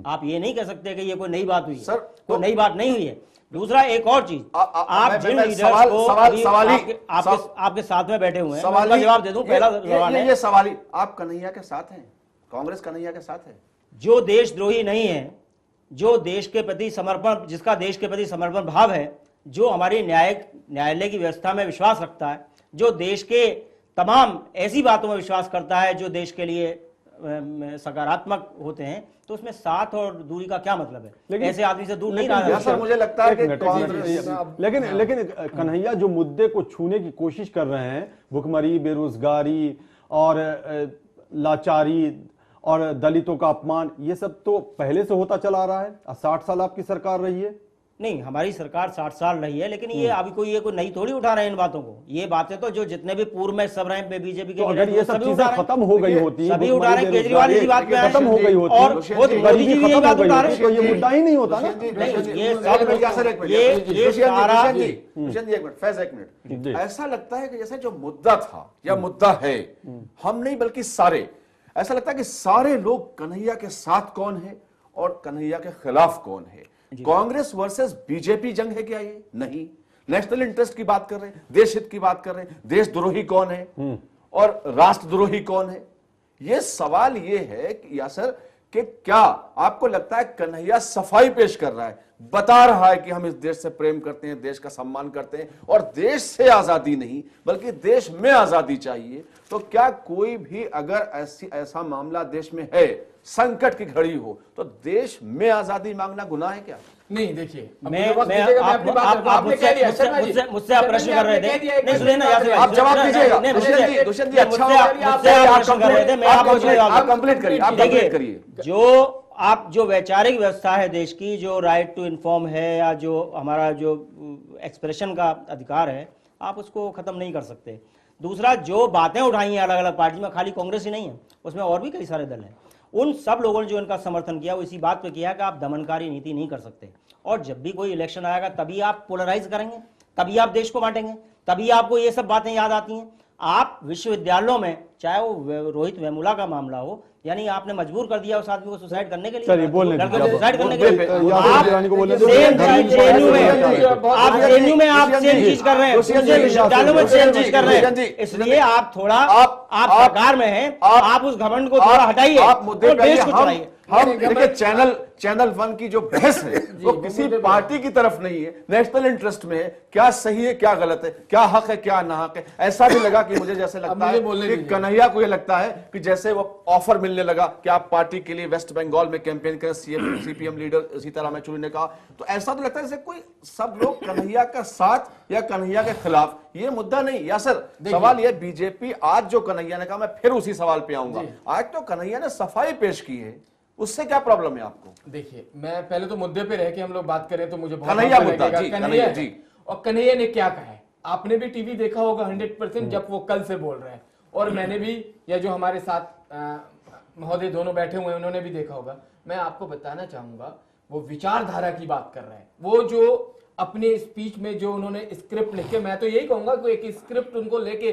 आप ये नहीं कह सकते कि ये कोई नई बात हुई है, कोई नई बात नहीं हुई है। दूसरा, एक और चीज, आप जिन लीडर्स को आपके साथ में बैठे हुए हैं, मैं जवाब दे दूं। पहला सवाल है, ये सवाल ही, आप कन्हैया के साथ हैं, कांग्रेस कन्हैया के साथ है। जो देशद्रोही नहीं है, जो देश के प्रति समर्पण, जिसका देश के प्रति समर्पण भाव है, जो हमारी न्यायालय की व्यवस्था में विश्वास रखता है, जो देश के तमाम ऐसी बातों में विश्वास करता है जो देश के लिए सकारात्मक होते हैं, तो उसमें साथ और दूरी का क्या मतलब है? लेकिन ऐसे आदमी से दूर नहीं रहा है। मुझे लगता है कि लेकिन कन्हैया जो मुद्दे को छूने की कोशिश कर रहे हैं, भुखमरी, बेरोजगारी और लाचारी और दलितों का अपमान, ये सब तो पहले से होता चला आ रहा है। 60 साल आपकी सरकार रही है। नहीं, हमारी सरकार 60 साल रही है, लेकिन ये अभी कोई नई थोड़ी उठा रहे हैं इन बातों को। ये बातें तो जो जितने भी पूर्व में सब रहे बीजेपी के, तो अगर ये सब चीजें खत्म हो गई होती, सभी उठा रहे हैं, केजरीवाल इसी बात पे खत्म हो गई होती, और मोदी जी भी यही बात उठा रहे हैं, तो ये मुद्दा ही नहीं होता ना। ऐसा लगता है कि जैसे जो मुद्दा था या मुद्दा है, हम नहीं बल्कि सारे, ऐसा लगता है कि सारे लोग कन्हैया के साथ कौन है और कन्हैया के खिलाफ कौन है। कांग्रेस वर्सेस बीजेपी जंग है क्या? ये नहीं। नेशनल इंटरेस्ट की बात कर रहे हैं, देश हित की बात कर रहे हैं, देशद्रोही कौन है और राष्ट्रद्रोही कौन है। ये सवाल ये है कि यासर कि क्या आपको लगता है कन्हैया सफाई पेश कर रहा है, बता रहा है कि हम इस देश से प्रेम करते हैं, देश का सम्मान करते हैं और देश से आजादी नहीं बल्कि देश में आजादी चाहिए? तो क्या कोई भी अगर ऐसा मामला देश में है, संकट की घड़ी हो, तो देश में आजादी मांगना गुनाह है क्या? नहीं, देखिए, मुझसे आप प्रश्न कर रहे थे, नहीं सुनिए ना, आप जवाब दीजिएगा। दुष्यंत जी, अच्छा आप कंप्लीट करिए। जो वैचारिक व्यवस्था है देश की, जो राइट टू इन्फॉर्म है, या जो हमारा जो एक्सप्रेशन का अधिकार है, आप उसको खत्म नहीं कर सकते। दूसरा, जो बातें उठाई हैं अलग अलग पार्टी में, खाली कांग्रेस ही नहीं है, उसमें और भी कई सारे दल हैं, उन सब लोगों ने जो इनका समर्थन किया वो इसी बात पे किया कि आप दमनकारी नीति नहीं कर सकते, और जब भी कोई इलेक्शन आएगा तभी आप पोलराइज करेंगे, तभी आप देश को बांटेंगे, तभी आपको ये सब बातें याद आती हैं। आप विश्वविद्यालयों में, चाहे वो रोहित वेमुला का मामला हो, यानी आपने मजबूर कर दिया उस आदमी को सुसाइड करने के लिए, चलिए बोलने लड़के को सुसाइड करने के लिए। यासिर गिलानी को बोलने दो। जेएनयू में आप सेम चीज कर रहे हैं, विश्वविद्यालयों में सेम चीज कर रहे हैं, इसलिए आप थोड़ा आप सरकार में हैं, आप उस घमंड को थोड़ा हटाइए, आप मुद्दे पे देश को चलाइए। हम देखिए चैनल 1 की जो बहस है वो किसी पार्टी की तरफ नहीं है, नेशनल इंटरेस्ट में है, क्या सही है क्या गलत है, क्या हक है क्या ना हक है। ऐसा भी लगा कि मुझे जैसे लगता है कि कन्हैया को ये लगता है कि जैसे वो ऑफर मिलने लगा कि आप पार्टी के लिए वेस्ट बंगाल में कैंपेन करें, सीपीएम लीडर सीताराम येचुरी ने कहा, तो ऐसा तो लगता है जैसे कोई सब लोग कन्हैया का साथ या कन्हैया के खिलाफ। ये मुद्दा नहीं यासर, सवाल ये बीजेपी आज जो कन्हैया ने कहा, मैं फिर उसी सवाल पे आऊंगा, आज तो कन्हैया ने सफाई पेश की है, उससे क्या प्रॉब्लम है आपको? देखिए, मैं पहले तो मुद्दे पे रह के हम लोग बात करें तो मुझे कन्हैया मुद्दा जी, कन्हैया जी। और कन्हैया ने क्या कहा है, आपने भी टीवी देखा होगा 100% जब वो कल से बोल रहे हैं, और मैंने भी, या जो हमारे साथ महोदय दोनों बैठे हुए हैं उन्होंने भी देखा होगा। मैं आपको बताना चाहूंगा, वो विचारधारा की बात कर रहे हैं, वो जो अपने स्पीच में जो उन्होंने स्क्रिप्ट लिखे, मैं तो यही कहूंगा कि एक स्क्रिप्ट उनको लेके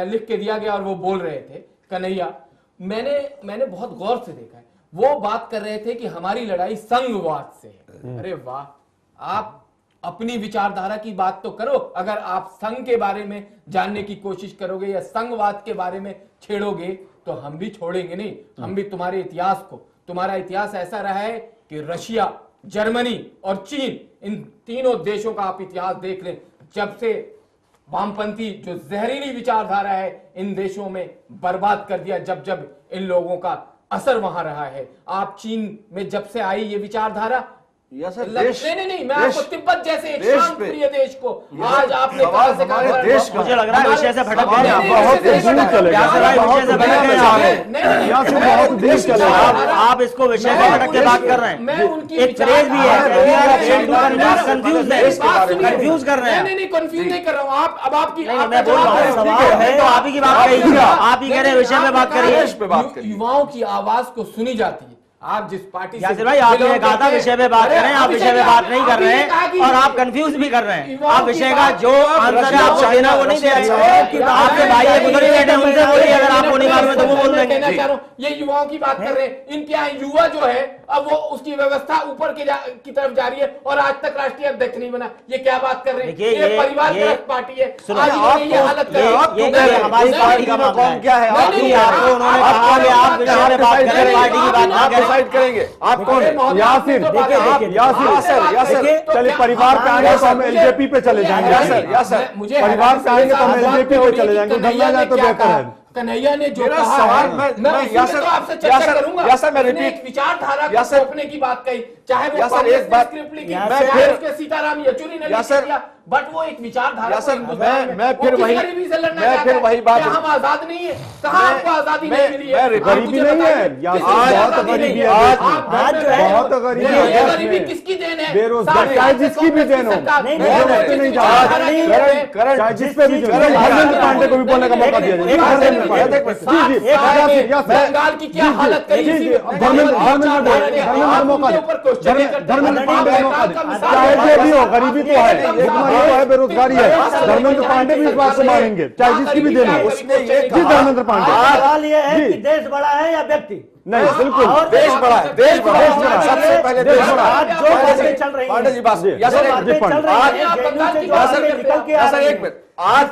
लिख के दिया गया और वो बोल रहे थे कन्हैया। मैंने बहुत गौर से देखा है, वो बात कर रहे थे कि हमारी लड़ाई संघवाद से है। अरे वाह, आप अपनी विचारधारा की बात तो करो। अगर आप संघ के बारे में जानने की कोशिश करोगे या संघवाद के बारे में छेड़ोगे तो हम भी छोड़ेंगे नहीं। हम भी तुम्हारे इतिहास को, तुम्हारा इतिहास ऐसा रहा है कि रशिया, जर्मनी और चीन, इन तीनों देशों का आप इतिहास देख लें, जब से वामपंथी जो जहरीली विचारधारा है इन देशों में बर्बाद कर दिया, जब इन लोगों का असर वहां रहा है। आप चीन में जब से आई ये विचारधारा, नहीं, मैं आपको तिब्बत जैसे एक शांत प्रिय देश को आज आपने कहा से कहा, देश मुझे लग रहा है विषय से भटक गए आप इसको विषय से भटक के बात कर रहे हैं। एक फ्रेज भी है, कंफ्यूज कर रहे हैं। नहीं, कंफ्यूज नहीं कर रहा हूँ। आप अब आपकी सवाल है तो आप ही की बात करिए, आप ही कह रहे हैं विषय में बात करिए। युवाओं की आवाज को सुनी जाती है। आप जिस पार्टी से भाई आपने कहा था विषय में बात करें, आप विषय में बात नहीं कर रहे हैं और आप कंफ्यूज भी कर रहे हैं। आप विषय का जो आंसर है आपको देना वो नहीं दे रहे। आपके भाई एक उधर ही बैठे, उनसे बोलिए, अगर आपको नहीं मालूम है तो वो बोल देंगे। ये युवाओं की बात कर रहे हैं, इनके यहाँ युवा जो है अब वो उसकी व्यवस्था ऊपर की तरफ जा रही है और आज तक राष्ट्रीय अध्यक्ष नहीं बना। ये क्या बात कर रहे हैं? ये परिवार परस्त पार्टी है। ये हालत हमारी पार्टी का कौन क्या है? आपको उन्होंने कहा कि आप विषय में बात करें, पार्टी की बात ना करें। डिसाइड करेंगे आप कौन? यासिर, चलिए परिवार पे आएंगे तो हम एलजेपी पे चले जाएंगे। परिवार पे आएंगे तो हम एलजेपी पे चले जाएंगे, धरना जाए तो बेहतर है। कन्हैया ने जो कहा है, मैं आपसे चर्चा करूंगा। मैं रिपीट, विचारधारा को थोपने की बात कही, चाहे वो एक बात स्क्रिप्ट लिखी, चाहे उसके सीताराम येचुरी ने लिख दिया, बट वो एक विचारधारा मैं फिर वही बात, हम आजाद नहीं है? कहाँ आपको आजादी नहीं मिली है? गरीबी नहीं है, बहुत गरीबी है, बहुत गरीबी है। गरीबी किसकी देन है? बेरोजगारी चाहे जिसकी भी देन हो, जिस पे भी धर्मेंद्र पांडे को भी बोलने का मौका दिया जाए। बंगाल की क्या हालत करी? धर्मेंद्र मौका धर्मेंद्र पांडे मौका चाहे जो भी हो, गरीबी तो है, बेरोजगारी है। धर्मेंद्र पांडे भी इस बात को मारेंगे, चाहे जिसकी भी देना हो। जी धर्मेंद्र पांडे, सवाल ये है कि देश बड़ा है या व्यक्ति? नहीं, बिल्कुल देश बड़ा है, देश बड़ा है, सबसे पहले देश बड़ा है। जो बातें चल रही पांडे जी बात, एक मिनट, आज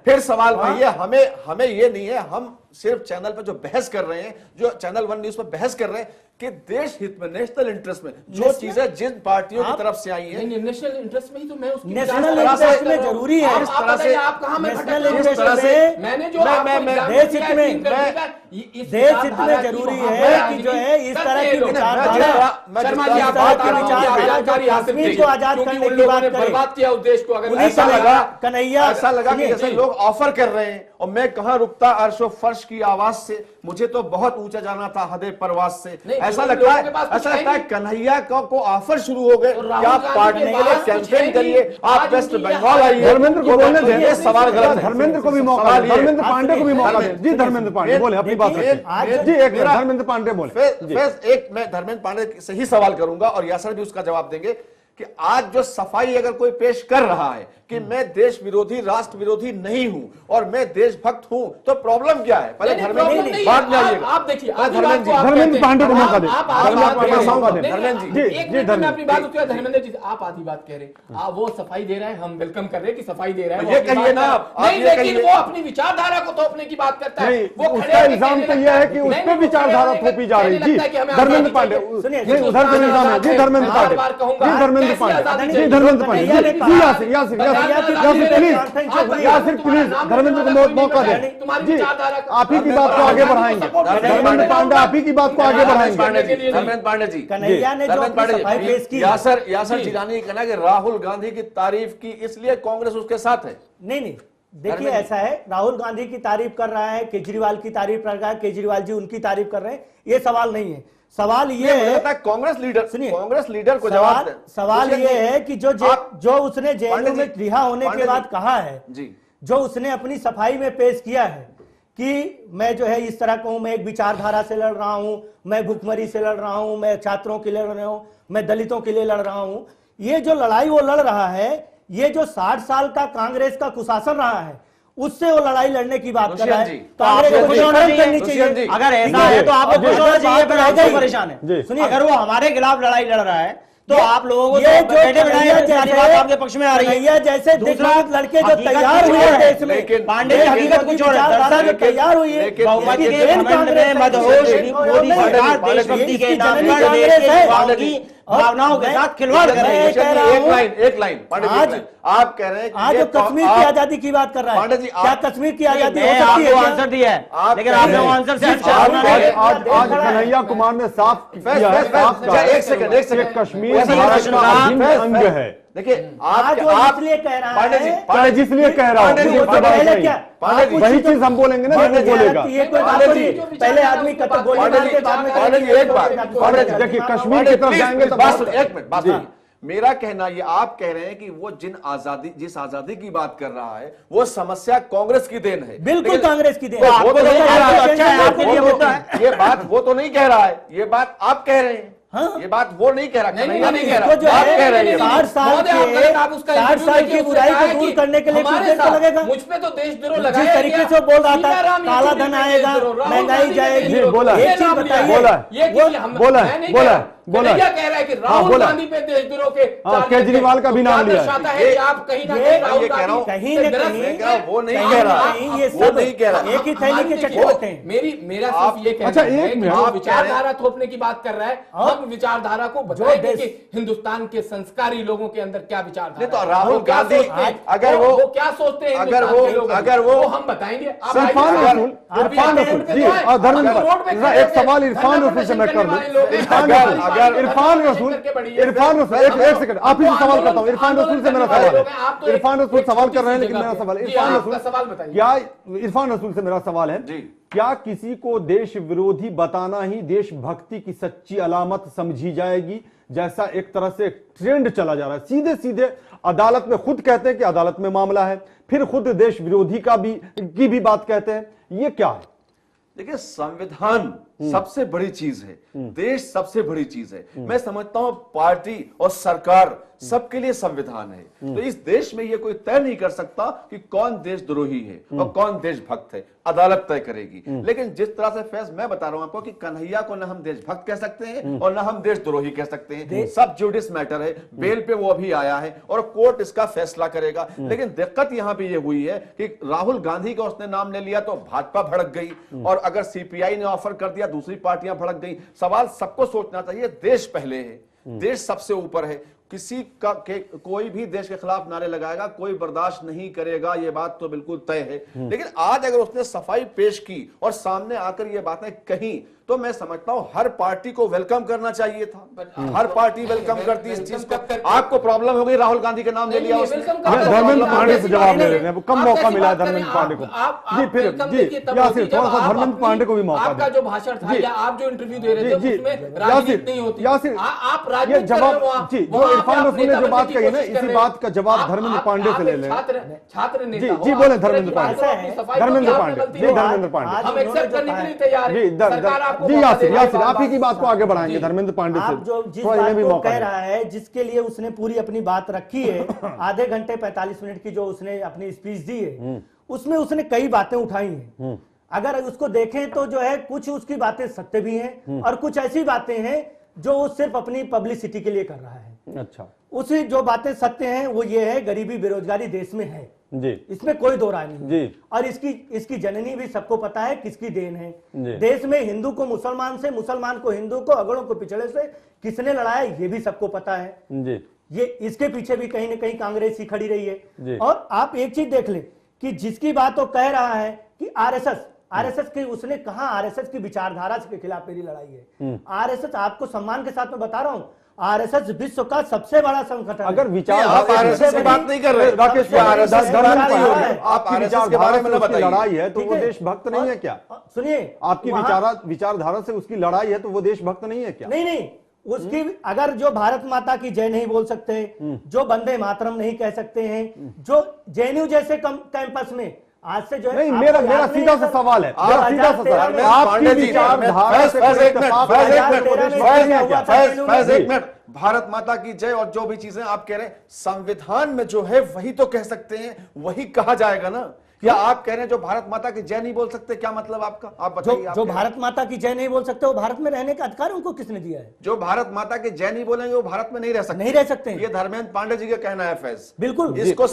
फिर सवाल वही है। हमें ये नहीं है, हम सिर्फ चैनल पर जो बहस कर रहे हैं, जो चैनल 1 न्यूज पर बहस कर रहे हैं कि देश हित में, नेशनल इंटरेस्ट में जो चीजें जिन पार्टियों की तरफ से आई हैं, नेशनल इंटरेस्ट में ही तो मैं उसकी नेशनल इंटरेस्ट में जरूरी है। इस तरह से आप कहां में नेशनल इंटरेस्ट में मैंने जो देश हित में जरूरी है कि जो है इस तरह की विचारधारा, शर्मा जी आप जानकारी हासिल कश्मीर को आजाद करने की बात करें, बर्बाद किया उस देश को। अगर ऐसा लगा कन्हैया, ऐसा लगा कि जैसे लोग ऑफर कर रहे हैं और मैं कहां रुकता, अर्शो फर्श विपक्ष की आवाज से मुझे तो बहुत ऊंचा जाना था हदे परवास से। ऐसा लोगों लगता के पास है, कुछ ऐसा लगता है नहीं। कन्हैया को ऑफर शुरू हो गए तो कि राहुल आप गांधी पार्टी के के लिए पास कुछ कैंपेन है करिए, नहीं। आप आज वेस्ट उनकी बंगाल आइए। धर्मेंद्र को बोलने दें, ये सवाल गलत है। धर्मेंद्र को भी मौका सवाल दें, ये- धर्मेंद्र पांडे को भी मौका दें। जी धर्मेंद्र पांडे बोले अपनी बात देखिए, रखें। जी एक मिनट, धर्मेंद्र पांडे बोले। फैज एक मैं धर्मेंद्र पांडे से ही सवाल करूंगा और यासर भी उसका जवाब देंगे कि आज जो सफाई अगर कोई पेश कर रहा है कि मैं देश विरोधी राष्ट्र विरोधी नहीं हूं और मैं देशभक्त हूं, तो प्रॉब्लम क्या है? पहले धर्मेंद्र बात जाइएगा। आप देखिए धर्मेंद्र पांडे को मौका दें, धर्मेंद्र जी धर्मेंद्र अपनी बात उसके बाद धर्मेंद्र जी आप आधी बात कह रहे हैं, वो सफाई दे रहे हैं, हम वेलकम कर रहे हैं कि सफाई दे रहे हैं, ये कहिए ना आप, नहीं, ये लेकिन कहिए। वो अपनी विचारधारा को थोपने की बात करता है। नहीं, वो उसका इल्जाम तो यह है कि उस पर विचारधारा थोपी जा रही है। जी धर्मेंद्र पांडे, नहीं उधर से इल्जाम है। जी धर्मेंद्र पांडे, जी धर्मेंद्र पांडे, जी धर्मेंद्र पांडे, जी यासिर यासिर यासिर प्लीज, यासिर प्लीज धर्मेंद्र को मौका दें। जी आप ही की बात को आगे बढ़ाएंगे, धर्मेंद्र पांडे आप ही की बात को आगे बढ़ाएंगे। धर्मेंद्र पांडे जी, कन्हैया ने जो अपनी सफाई पेश की, यासर जिलानी का कहना कि राहुल गांधी की तारीफ की इसलिए कांग्रेस उसके साथ है। नहीं देखिए ऐसा है, राहुल गांधी की तारीफ कर रहा है, केजरीवाल की तारीफ कर रहा है, केजरीवाल जी उनकी तारीफ कर रहे हैं, ये सवाल नहीं है। सवाल ये है कांग्रेस लीडर, सुनिए, कांग्रेस लीडर को जवाब दें। सवाल ये है कि जो उसने जेएनयू में रिहा होने के बाद कहा है जी, जो उसने अपनी सफाई में पेश किया है कि मैं जो है इस तरह कहूं, मैं एक विचारधारा से लड़ रहा हूं, मैं भुखमरी से लड़ रहा हूं, मैं छात्रों के लिए लड़ रहा हूं, मैं दलितों के लिए लड़ रहा हूं, ये जो लड़ाई वो लड़ रहा है, ये जो 60 साल का कांग्रेस का कुशासन रहा है उससे वो लड़ाई लड़ने की बात कर रहा है। कांग्रेस को खुश होना चाहिए। अगर ऐसा है तो आपको खुश होना चाहिए, फिर आप क्यों परेशान है? सुनिए, अगर वो हमारे खिलाफ लड़ाई लड़ रहा है तो आप लोगों को ये तो जो बैठे बिठाए सारी बात आपके पक्ष में आ रही है। जैसे दूसरा लड़के जो हकीकत तैयार कुछ हुए और है, देश में, लेकिन पांडे की हकीकत कुछ और है। दरअसल तैयार हुई है, बहुमत के घमंड में मदहोश मोदी सरकार देशभक्ति के नाम पर देश के युवाओं की भावनाओं के साथ खिलवाड़ कर रही है। एक लाइन पांडे जी, आप कह रहे हैं आज जो कश्मीर की आजादी की बात कर रहा है, पांडे जी, क्या कश्मीर की आजादी हो मैं सकती है? आपको आंसर दिया है, लेकिन आपने वो आंसर से अच्छा आज सुना नहीं। आज कन्हैया कुमार ने साफ किया है, साफ कहा है एक सेकंड कश्मीर उसी भारत प्रश्न का का अभिन्न अंग है। देखिए आज वो आप इसलिए कह रहा पांडे जी, है, क्या जिसलिए कह रहा हूं, पांडे जी, उससे बात पहले नहीं। क्या पांडे जी, वही चीज हम बोलेंगे ना, पांडे वो जी, बोलेगा। ये कोई बात पांडे जी, नहीं, पहले आदमी गोली पांडे मारते जी, बाद में पांडे जी, एक बात, पांडे जी, देखिए कश्मीर की तरफ जाएंगे तो बात बहुत- सुनिए, एक मिनट बात सुनिए। मेरा कहना ये, आप कह रहे हैं कि वो जिस आजादी की बात कर रहा है वो समस्या कांग्रेस की देन है। बिल्कुल लेकिन- कांग्रेस की देन तो है। वो तो नहीं कह रहा है, अच्छा है, आपके लिए होता है। ये बात वो तो नहीं कह रहा है, ये बात आप कह रहे हैं। हाँ? ये बात वो नहीं कह रहा, नहीं, कन्हैया नहीं, नहीं कह इसको रहा, जो आप है, कह रहे हैं। 60 साल महोदय, आप गलत, आप उसका 60 इंटरव्यू साल देखिए, की उसने बुराई कहा को दूर कि करने के लिए कुछ हमारे देर तो साथ लगेगा। मुझ पे तो देशद्रोह जिस लगाया तरीके गया। से वो बोल रहा था, सीताराम काला येचुरी धन पे आएगा, देशद्रोह, राहुल महंगाई गांधी पे जाएगी। देशद्रोह, बोला है, ये एक चीज नाम लिया। बताइए, बोला है, ये कि हम- बोला है, मैं नहीं बोला कह है, रहा। बोला है। कन्हैया कह रहा है कि राहुल बोला है। गांधी पे देशद्रोह के हाँ, चार्ज केजरीवाल का भी तो नाम क्या लिया है। दर्शाता है कि आप कहीं ना कहीं राहुल ये कह रहा हूं, गांधी कहीं न से कहीं ग्रस्त हैं। वो नहीं कहीं कह न रहा, कहीं ये वो सब नहीं कह रहा। एक ही थैली के देखिए, चट्टे हैं। मेरा आप- सिर्फ ये कहना अच्छा, है एक कि मिनट, जो आप विचारधारा थोपने की बात कर रहा है, हम विचारधारा को बताएंगे देश- कि हिंदुस्तान के संस्कारी लोगों के अंदर क्या विचारधारा नहीं तो है। राहुल वो क्या गांधी, सोचते हैं, अगर वो क्या सोचते हैं अगर हिंदुस्तान वो- के लोग, अगर वो- हम बताएंगे। आप इरफान आइए, रसूल, अभी इरफान आप रसूल रोड पे जी, जो है, और धर्मेंद्र अगर रोड पे भाई, खड़े एक होके सवाल इरफान धरना रसूल से मैं कर प्रदर्शन दूं। करने वाले लोग हैं, इरफान अगर- रसूल, अगर- इरफान अगर- रसूल, करके बढ़िए। इरफान रसूल, एक सेकंड, आप ही से सवाल करता हूं। इरफान रसूल से मेरा सवाल आप तो है, इरफान रसूल एक सवाल छोटी कर रहे हैं, सी लेकिन जगह मेरा पे। सवाल, जी, इरफान आपका रसूल, सवाल बताइए। क्या इरफान रसूल से मेरा सवाल है, जी। क्या किसी को देश विरोधी बताना ही देशभक्ति की सच्ची अलामत समझी जाएगी? जैसा एक तरह से ट्रेंड चला जा रहा है, सीधे सीधे अदालत में खुद कहते हैं कि अदालत में मामला है, फिर खुद देश विरोधी की भी बात कहते हैं, ये क्या है? देखिए, संविधान सबसे बड़ी चीज है, देश सबसे बड़ी चीज है। मैं समझता हूं पार्टी और सरकार सबके लिए संविधान है। तो इस देश में यह कोई तय नहीं कर सकता कि कौन देशद्रोही है और कौन देशभक्त है, अदालत तय करेगी। लेकिन जिस तरह से फैज मैं बता रहा हूं आपको कि कन्हैया को ना हम देशभक्त कह सकते हैं और ना हम देशद्रोही कह सकते हैं, सब जुडिस मैटर है। बेल पे वो अभी आया है और कोर्ट इसका फैसला करेगा। लेकिन दिक्कत यहां पे ये हुई है कि राहुल गांधी का उसने नाम ले लिया तो भाजपा भड़क गई, और अगर सीपीआई ने ऑफर कर दिया दूसरी पार्टियां भड़क गई। सवाल सबको सोचना चाहिए, देश पहले है, देश सबसे ऊपर है। किसी का कोई भी देश के खिलाफ नारे लगाएगा, कोई बर्दाश्त नहीं करेगा, यह बात तो बिल्कुल तय है। लेकिन आज अगर उसने सफाई पेश की और सामने आकर यह बातें कही, तो मैं समझता हूं हर पार्टी को वेलकम करना चाहिए था। हर पार्टी वेलकम करती है इस चीज को। आपको प्रॉब्लम हो गई राहुल गांधी का नाम ले लिया उसने। धर्मेंद्र पांडे से जवाब ले रहे हैं, कम मौका मिला है धर्मेंद्र पांडे को। जी फिर जी यासिर थोड़ा सा धर्मेंद्र पांडे को भी मौका आपका जो भाषण था या आप जो इंटरव्यू दे रहे थे उसमें राजनीति नहीं होती। यासिर आप ये राजनीति जवाब जी जो इरफान रसूल ने जो बात कही ना, इसी बात का जवाब धर्मेंद्र पांडे से ले लें। छात्र जी जी बोले धर्मेंद्र पांडे, धर्मेंद्र पांडे जी, धर्मेंद्र पांडे हम एक्सेप्ट करने के लिए तैयार हैं। जी यासिर आप ही की बात को आगे बढ़ाएंगे धर्मेंद्र पांडे से। आप जो जिस थोड़ा इन्हें बात भी को मौका कह दें। रहा है, जिसके लिए उसने पूरी अपनी बात रखी है, आधे घंटे 45 मिनट की जो उसने अपनी स्पीच दी है, उसमें उसने कई बातें उठाई हैं। अगर उसको देखें तो जो है कुछ उसकी बातें सत्य भी हैं और कुछ ऐसी बातें हैं जो वो सिर्फ अपनी पब्लिसिटी के लिए कर रहा है। अच्छा, उसी जो बातें सत्य हैं वो ये है, गरीबी बेरोजगारी देश में है जी, इसमें कोई दो राय नहीं जी। और इसकी जननी भी सबको पता है किसकी देन है। जी। देश में हिंदू को मुसलमान से, मुसलमान को हिंदू को, अगड़ों को पिछड़े से किसने लड़ाया ये भी सबको पता है। जी ये इसके पीछे भी कहीं ना कहीं कांग्रेस ही खड़ी रही जी। है। और आप एक चीज देख ले कि जिसकी बात वो कह रहा है कि आरएसएस की, उसने कहा आरएसएस की विचारधारा के खिलाफ मेरी लड़ाई है। आरएसएस, आपको सम्मान के साथ में बता रहा हूं, आरएसएस विश्व का सबसे बड़ा संगठन। अगर विचार आप आरएसएस की बात नहीं कर रहे राकेश ये आरएसएस की बात नहीं हो रही। आपकी आपकी विचारधारा के बारे में बताइए। लड़ाई है तो ठीक वो है। देशभक्त नहीं है क्या? सुनिए, आपकी विचारधारा से उसकी लड़ाई है तो वो देशभक्त नहीं है क्या? नहीं उसकी, अगर जो भारत माता की जय नहीं बोल सकते, जो वंदे मातरम नहीं कह सकते हैं, जो जेएनयू जैसे कैंपस में आज से जो है, नहीं, मेरा सीधा सा सवाल है, मेरा सीधा सा सवाल है, आपकी विचारधारा से कोई इत्तेफाक नहीं है क्या? वो देशभक्त नहीं है क्या? फैज एक मिनट, भारत माता की जय और जो भी चीजें आप कह रहे हैं संविधान में जो है वही तो कह सकते हैं, वही कहा जाएगा ना। या आप कह रहे हैं जो भारत माता की जय नहीं बोल सकते, क्या मतलब आपका? आप बताइए। जो भारत माता की जय नहीं बोल सकते वो भारत में रहने का अधिकार उनको किसने दिया है? जो भारत माता की जय नहीं बोलेंगे वो भारत में नहीं रह सकते। नहीं रह सकते। ये धर्मेंद्र पांडे जी का कहना है फैज। बिल्कुल, इसको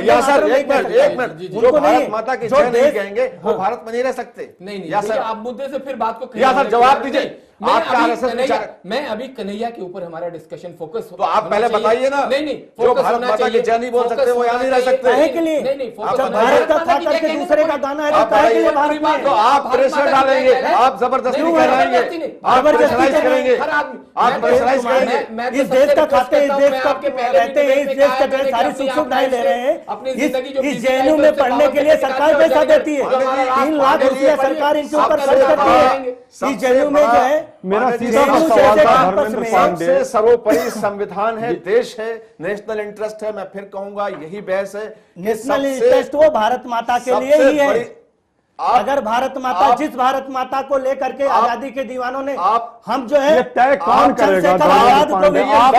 या सर एक मिनट, जो भारत माता की जय नहीं कहेंगे वो भारत में नहीं रह सकते। नहीं या सर आप मुद्दे से फिर बात को या सर जवाब दीजिए। मैं अभी कन्हैया के ऊपर हमारा डिस्कशन फोकस तो आप पहले बताइए ना। नहीं जो भारत माता की जय नहीं बोल सकते वो यहाँ नहीं रह सकते। काहे के लिए? नहीं जब भारत का था करके दूसरे का गाना है तो काहे के लिए भारत में? तो आप प्रेशर डालेंगे, आप जबरदस्ती कराएंगे, आप प्रेशराइज करेंगे, आप प्रेशराइज करेंगे। इस देश का खाते हैं, इस देश का रहते हैं, इस देश का सारी सुख सुविधाएं ले रहे हैं। इस जेएनयू में पढ़ने के लिए सरकार पैसा देती है, 3 लाख रुपया सरकार इनके ऊपर खर्च करती है। इस जेएनयू में जो है, मेरा सीधा सा सवाल था धर्मेंद्र पांडे, सबसे सर्वोपरि संविधान है, देश है, नेशनल इंटरेस्ट है। मैं फिर कहूंगा यही बहस है। नेशनल इंटरेस्ट वो भारत माता के लिए ही है। अगर भारत माता, जिस भारत माता को लेकर के आजादी के दीवानों ने, हम जो है ये तय कौन करेगा? आजाद को भी आप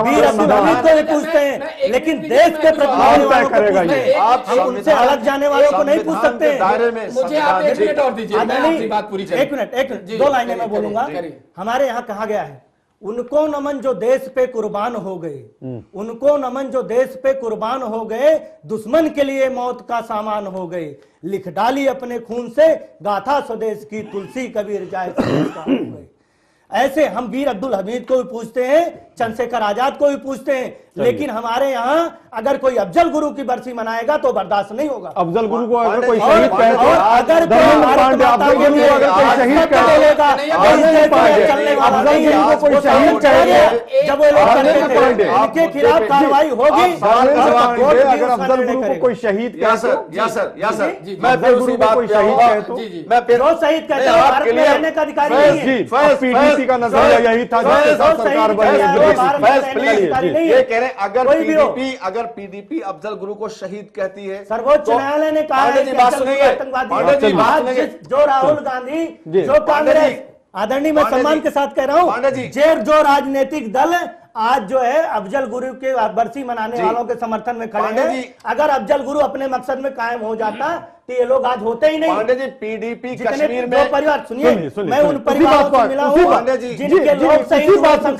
वीर अब्दुल हमीद को भी पूछते हैं, लेकिन देश के प्रतिनिधियों को करेगा पूछते ये? हैं। हम उनसे अलग जाने वालों को नहीं पूछ सकते। दायरे में मुझे आप 1 मिनट और दीजिए, मैं आपकी बात पूरी करूं। एक मिनट 2 लाइनें मैं बोलूंगा। हमारे यहाँ कहा गया है, उनको नमन जो देश पे कुर्बान हो गए, उनको नमन जो देश पे कुर्बान हो गए, दुश्मन के लिए मौत का सामान हो गए, लिख डाली अपने खून से गाथा स्वदेश की तुलसी, कबीर जाए स्वदेश का हो गए। ऐसे हम वीर अब्दुल हमीद को भी पूछते हैं, चंद्रशेखर आजाद को भी पूछते हैं, लेकिन हमारे यहाँ अगर कोई अफजल गुरु की बरसी मनाएगा तो बर्दाश्त नहीं होगा। अफजल गुरु को अगर कोई शहीद कहे तो, अगर धर्मेंद्र पांडे अफजल गुरु को अगर कोई शहीद कहे, अफजल गुरु को कोई शहीद कहे, जब वो लोग करते थे उनके खिलाफ कार्रवाई होगी। अगर अफजल गुरु को कोई शहीद या सर मैं फिर उसी बात कोई शहीद कहे तो, मैं फिर जो शहीद कहते हैं भारत में रहने का अधिकारी नहीं है। पीडीपी का नजरिया यही था जिसके साथ सरकार बनी। ये कह रहे हैं अगर पीडीपी अफजल गुरु को शहीद कहती है, सर्वोच्च न्यायालय ने कहा है कि आतंकवादी जो राहुल गांधी, जो कांग्रेस, आदरणीय मैं सम्मान के साथ कह रहा हूं, जो राजनीतिक दल आज जो है अफजल गुरु के बरसी मनाने वालों के समर्थन में खड़े हैं, अगर अफजल गुरु अपने मकसद में कायम हो जाता तो ये लोग आज होते ही नहीं। पांडे जी पीडीपी जितने कश्मीर दो में परिवार, सुनिए मैं उन परिवारों से मिला हूँ जिनके लोग शहीद हुए संसद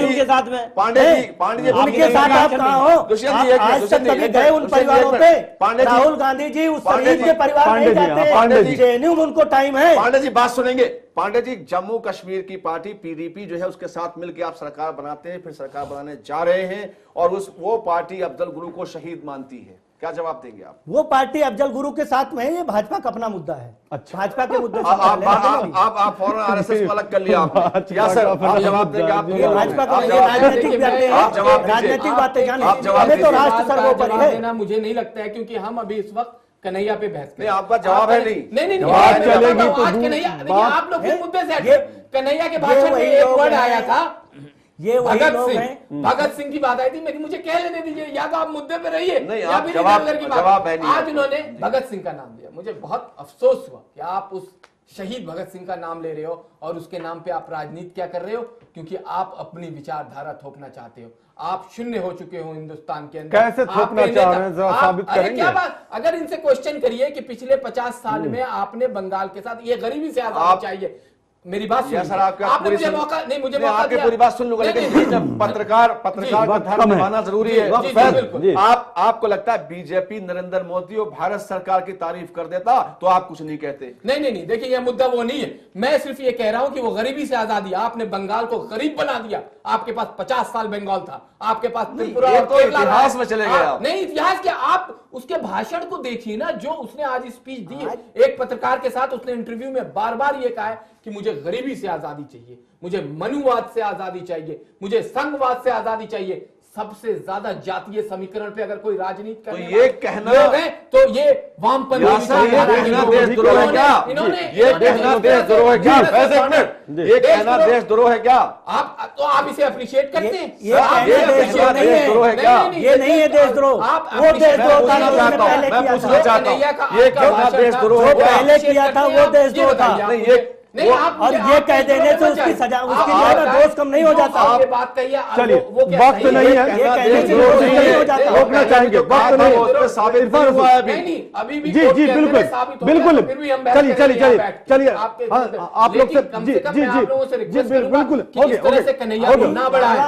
के साथ में। पांडे जी उनके साथ आप कहाँ हो? आज तक कभी गए उन परिवारों पे? राहुल गांधी जी उस शहीद के परिवार नहीं जाते, जेएनयू में उनको टाइम है। पांडे जी बात सुनेंगे। पांडे जी जम्मू कश्मीर की पार्टी पीडीपी जो है उसके साथ मिलकर आप सरकार बनाते हैं, फिर सरकार बनाने जा रहे हैं और वो पार्टी अफजल गुरु को शहीद मानती है। क्या जवाब देंगे आप? वो पार्टी अफजल गुरु के साथ में है, ये भाजपा का अपना मुद्दा है। अच्छा। भाजपा के मुद्दे से आप फौरन आरएसएस को अलग कर लिया आपने। या सर आप जवाब देंगे? आप ये भाजपा का राजनीतिक बातें हैं, राजनीतिक बातें जाने, हमें तो राष्ट्र सर्वोपरि है। मुझे नहीं लगता है, क्योंकि हम अभी इस वक्त कन्हैया पे बहस नहीं, आपका जवाब है नहीं। नहीं बात चलेगी तो आज कन्हैया, देखिए आप लोग किस मुद्दे से कन्हैया के भाषण में एक वर्ड आया था, ये भगत सिंह, भगत सिंह की बात आई थी। मेरी मुझे कह लेने दीजिए, या तो आप मुद्दे पे रहिए या फिर इधर की बात। आज उन्होंने भगत सिंह का नाम लिया, मुझे बहुत अफसोस हुआ कि आप उस शहीद भगत सिंह का नाम ले रहे हो और उसके नाम पे आप राजनीति क्या कर रहे हो, क्योंकि आप अपनी विचारधारा थोपना चाहते हो। आप शून्य हो चुके हो हिंदुस्तान के अंदर। कैसे थोपना चाह रहे हैं, जरा साबित करेंगे? क्या बात, अगर इनसे क्वेश्चन करिए कि पिछले 50 साल में आपने बंगाल के साथ, ये गरीबी से आजादी चाहिए, मेरी बात सुनिए सर, आपने मुझे मौका नहीं, मुझे मौका आपकी पूरी बात सुन लूंगा, लेकिन जब पत्रकार का धर्म निभाना जरूरी है। आपको लगता है बीजेपी नरेंद्र मोदी और भारत सरकार की तारीफ कर देता तो आप कुछ नहीं कहते? नहीं, देखिए ये मुद्दा वो नहीं है। मैं सिर्फ ये कह रहा हूं कि वो गरीबी से आजादी, आपने बंगाल को गरीब बना दिया। आपके पास 50 साल बंगाल था, आपके पास त्रिपुरा और केरला, इतिहास में चले गए आप। नहीं, इतिहास क्या, आप उसके भाषण को देखिए ना, जो उसने आज स्पीच दी एक पत्रकार के साथ। उसने इंटरव्यू में बार बार ये कहा है कि मुझे गरीबी से आजादी चाहिए, मुझे मनुवाद से आजादी चाहिए, मुझे संघवाद से आजादी चाहिए। सबसे ज्यादा जातीय समीकरण पे अगर कोई राजनीति करने तो ये कहना है तो ये वामपंथी देशद्रोह है क्या? ये कहना देशद्रोह है क्या? ये कहना देशद्रोह है क्या? आप इसे अप्रिशिएट करते हैं? देशद्रोह है क्या? ये नहीं है देशद्रोह, वो देशद्रोह था जो पहले मैं किया पूछना चाहता हूं, ये कहना देशद्रोह है जो क्या? पहले किया था वो देशद्रोह था। नहीं, और ये कह देने से उसकी सजा, उसकी ज्यादा दोष कम नहीं हो जाता। बात कहिए, चलिए वक्त नहीं है, रोकना चाहेंगे, वक्त नहीं साबित हुआ है अभी। अभी भी जी बिल्कुल चलिए आप लोग से जी बिल्कुल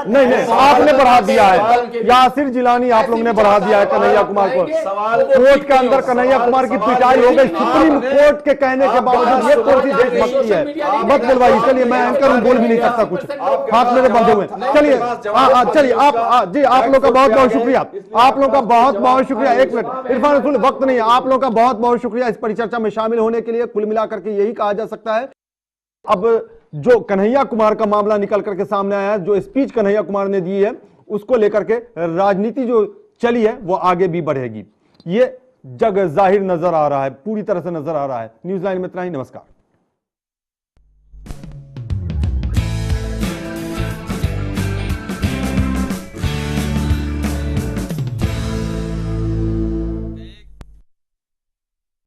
नहीं आपने बढ़ा दिया है, यासिर जिलानी आप लोग ने बढ़ा दिया है कन्हैया कुमार को। कोर्ट के अंदर कन्हैया कुमार की पिटाई हो गई सुप्रीम कोर्ट के कहने के बावजूद। ये कौन सी देशभक्ति है? मत बोलवाइए। चलिए मैं एंकर हूं, बोल भी नहीं सकता कुछ, हाथ मेरे बंधे हुए। चलिए चलिए आप जी, आप लोग का बहुत बहुत शुक्रिया, आप लोग का बहुत बहुत शुक्रिया। एक मिनट इरफान रसूल, वक्त नहीं है। आप लोग का बहुत बहुत शुक्रिया इस परिचर्चा में शामिल होने के लिए। कुल मिलाकर के यही कहा जा सकता है, अब जो कन्हैया कुमार का मामला निकल करके सामने आया है, जो स्पीच कन्हैया कुमार ने दी है, उसको लेकर के राजनीति जो चली है वो आगे भी बढ़ेगी। ये जग जाहिर नजर आ रहा है, पूरी तरह से नजर आ रहा है। न्यूज़ लाइन में इतना ही, नमस्कार।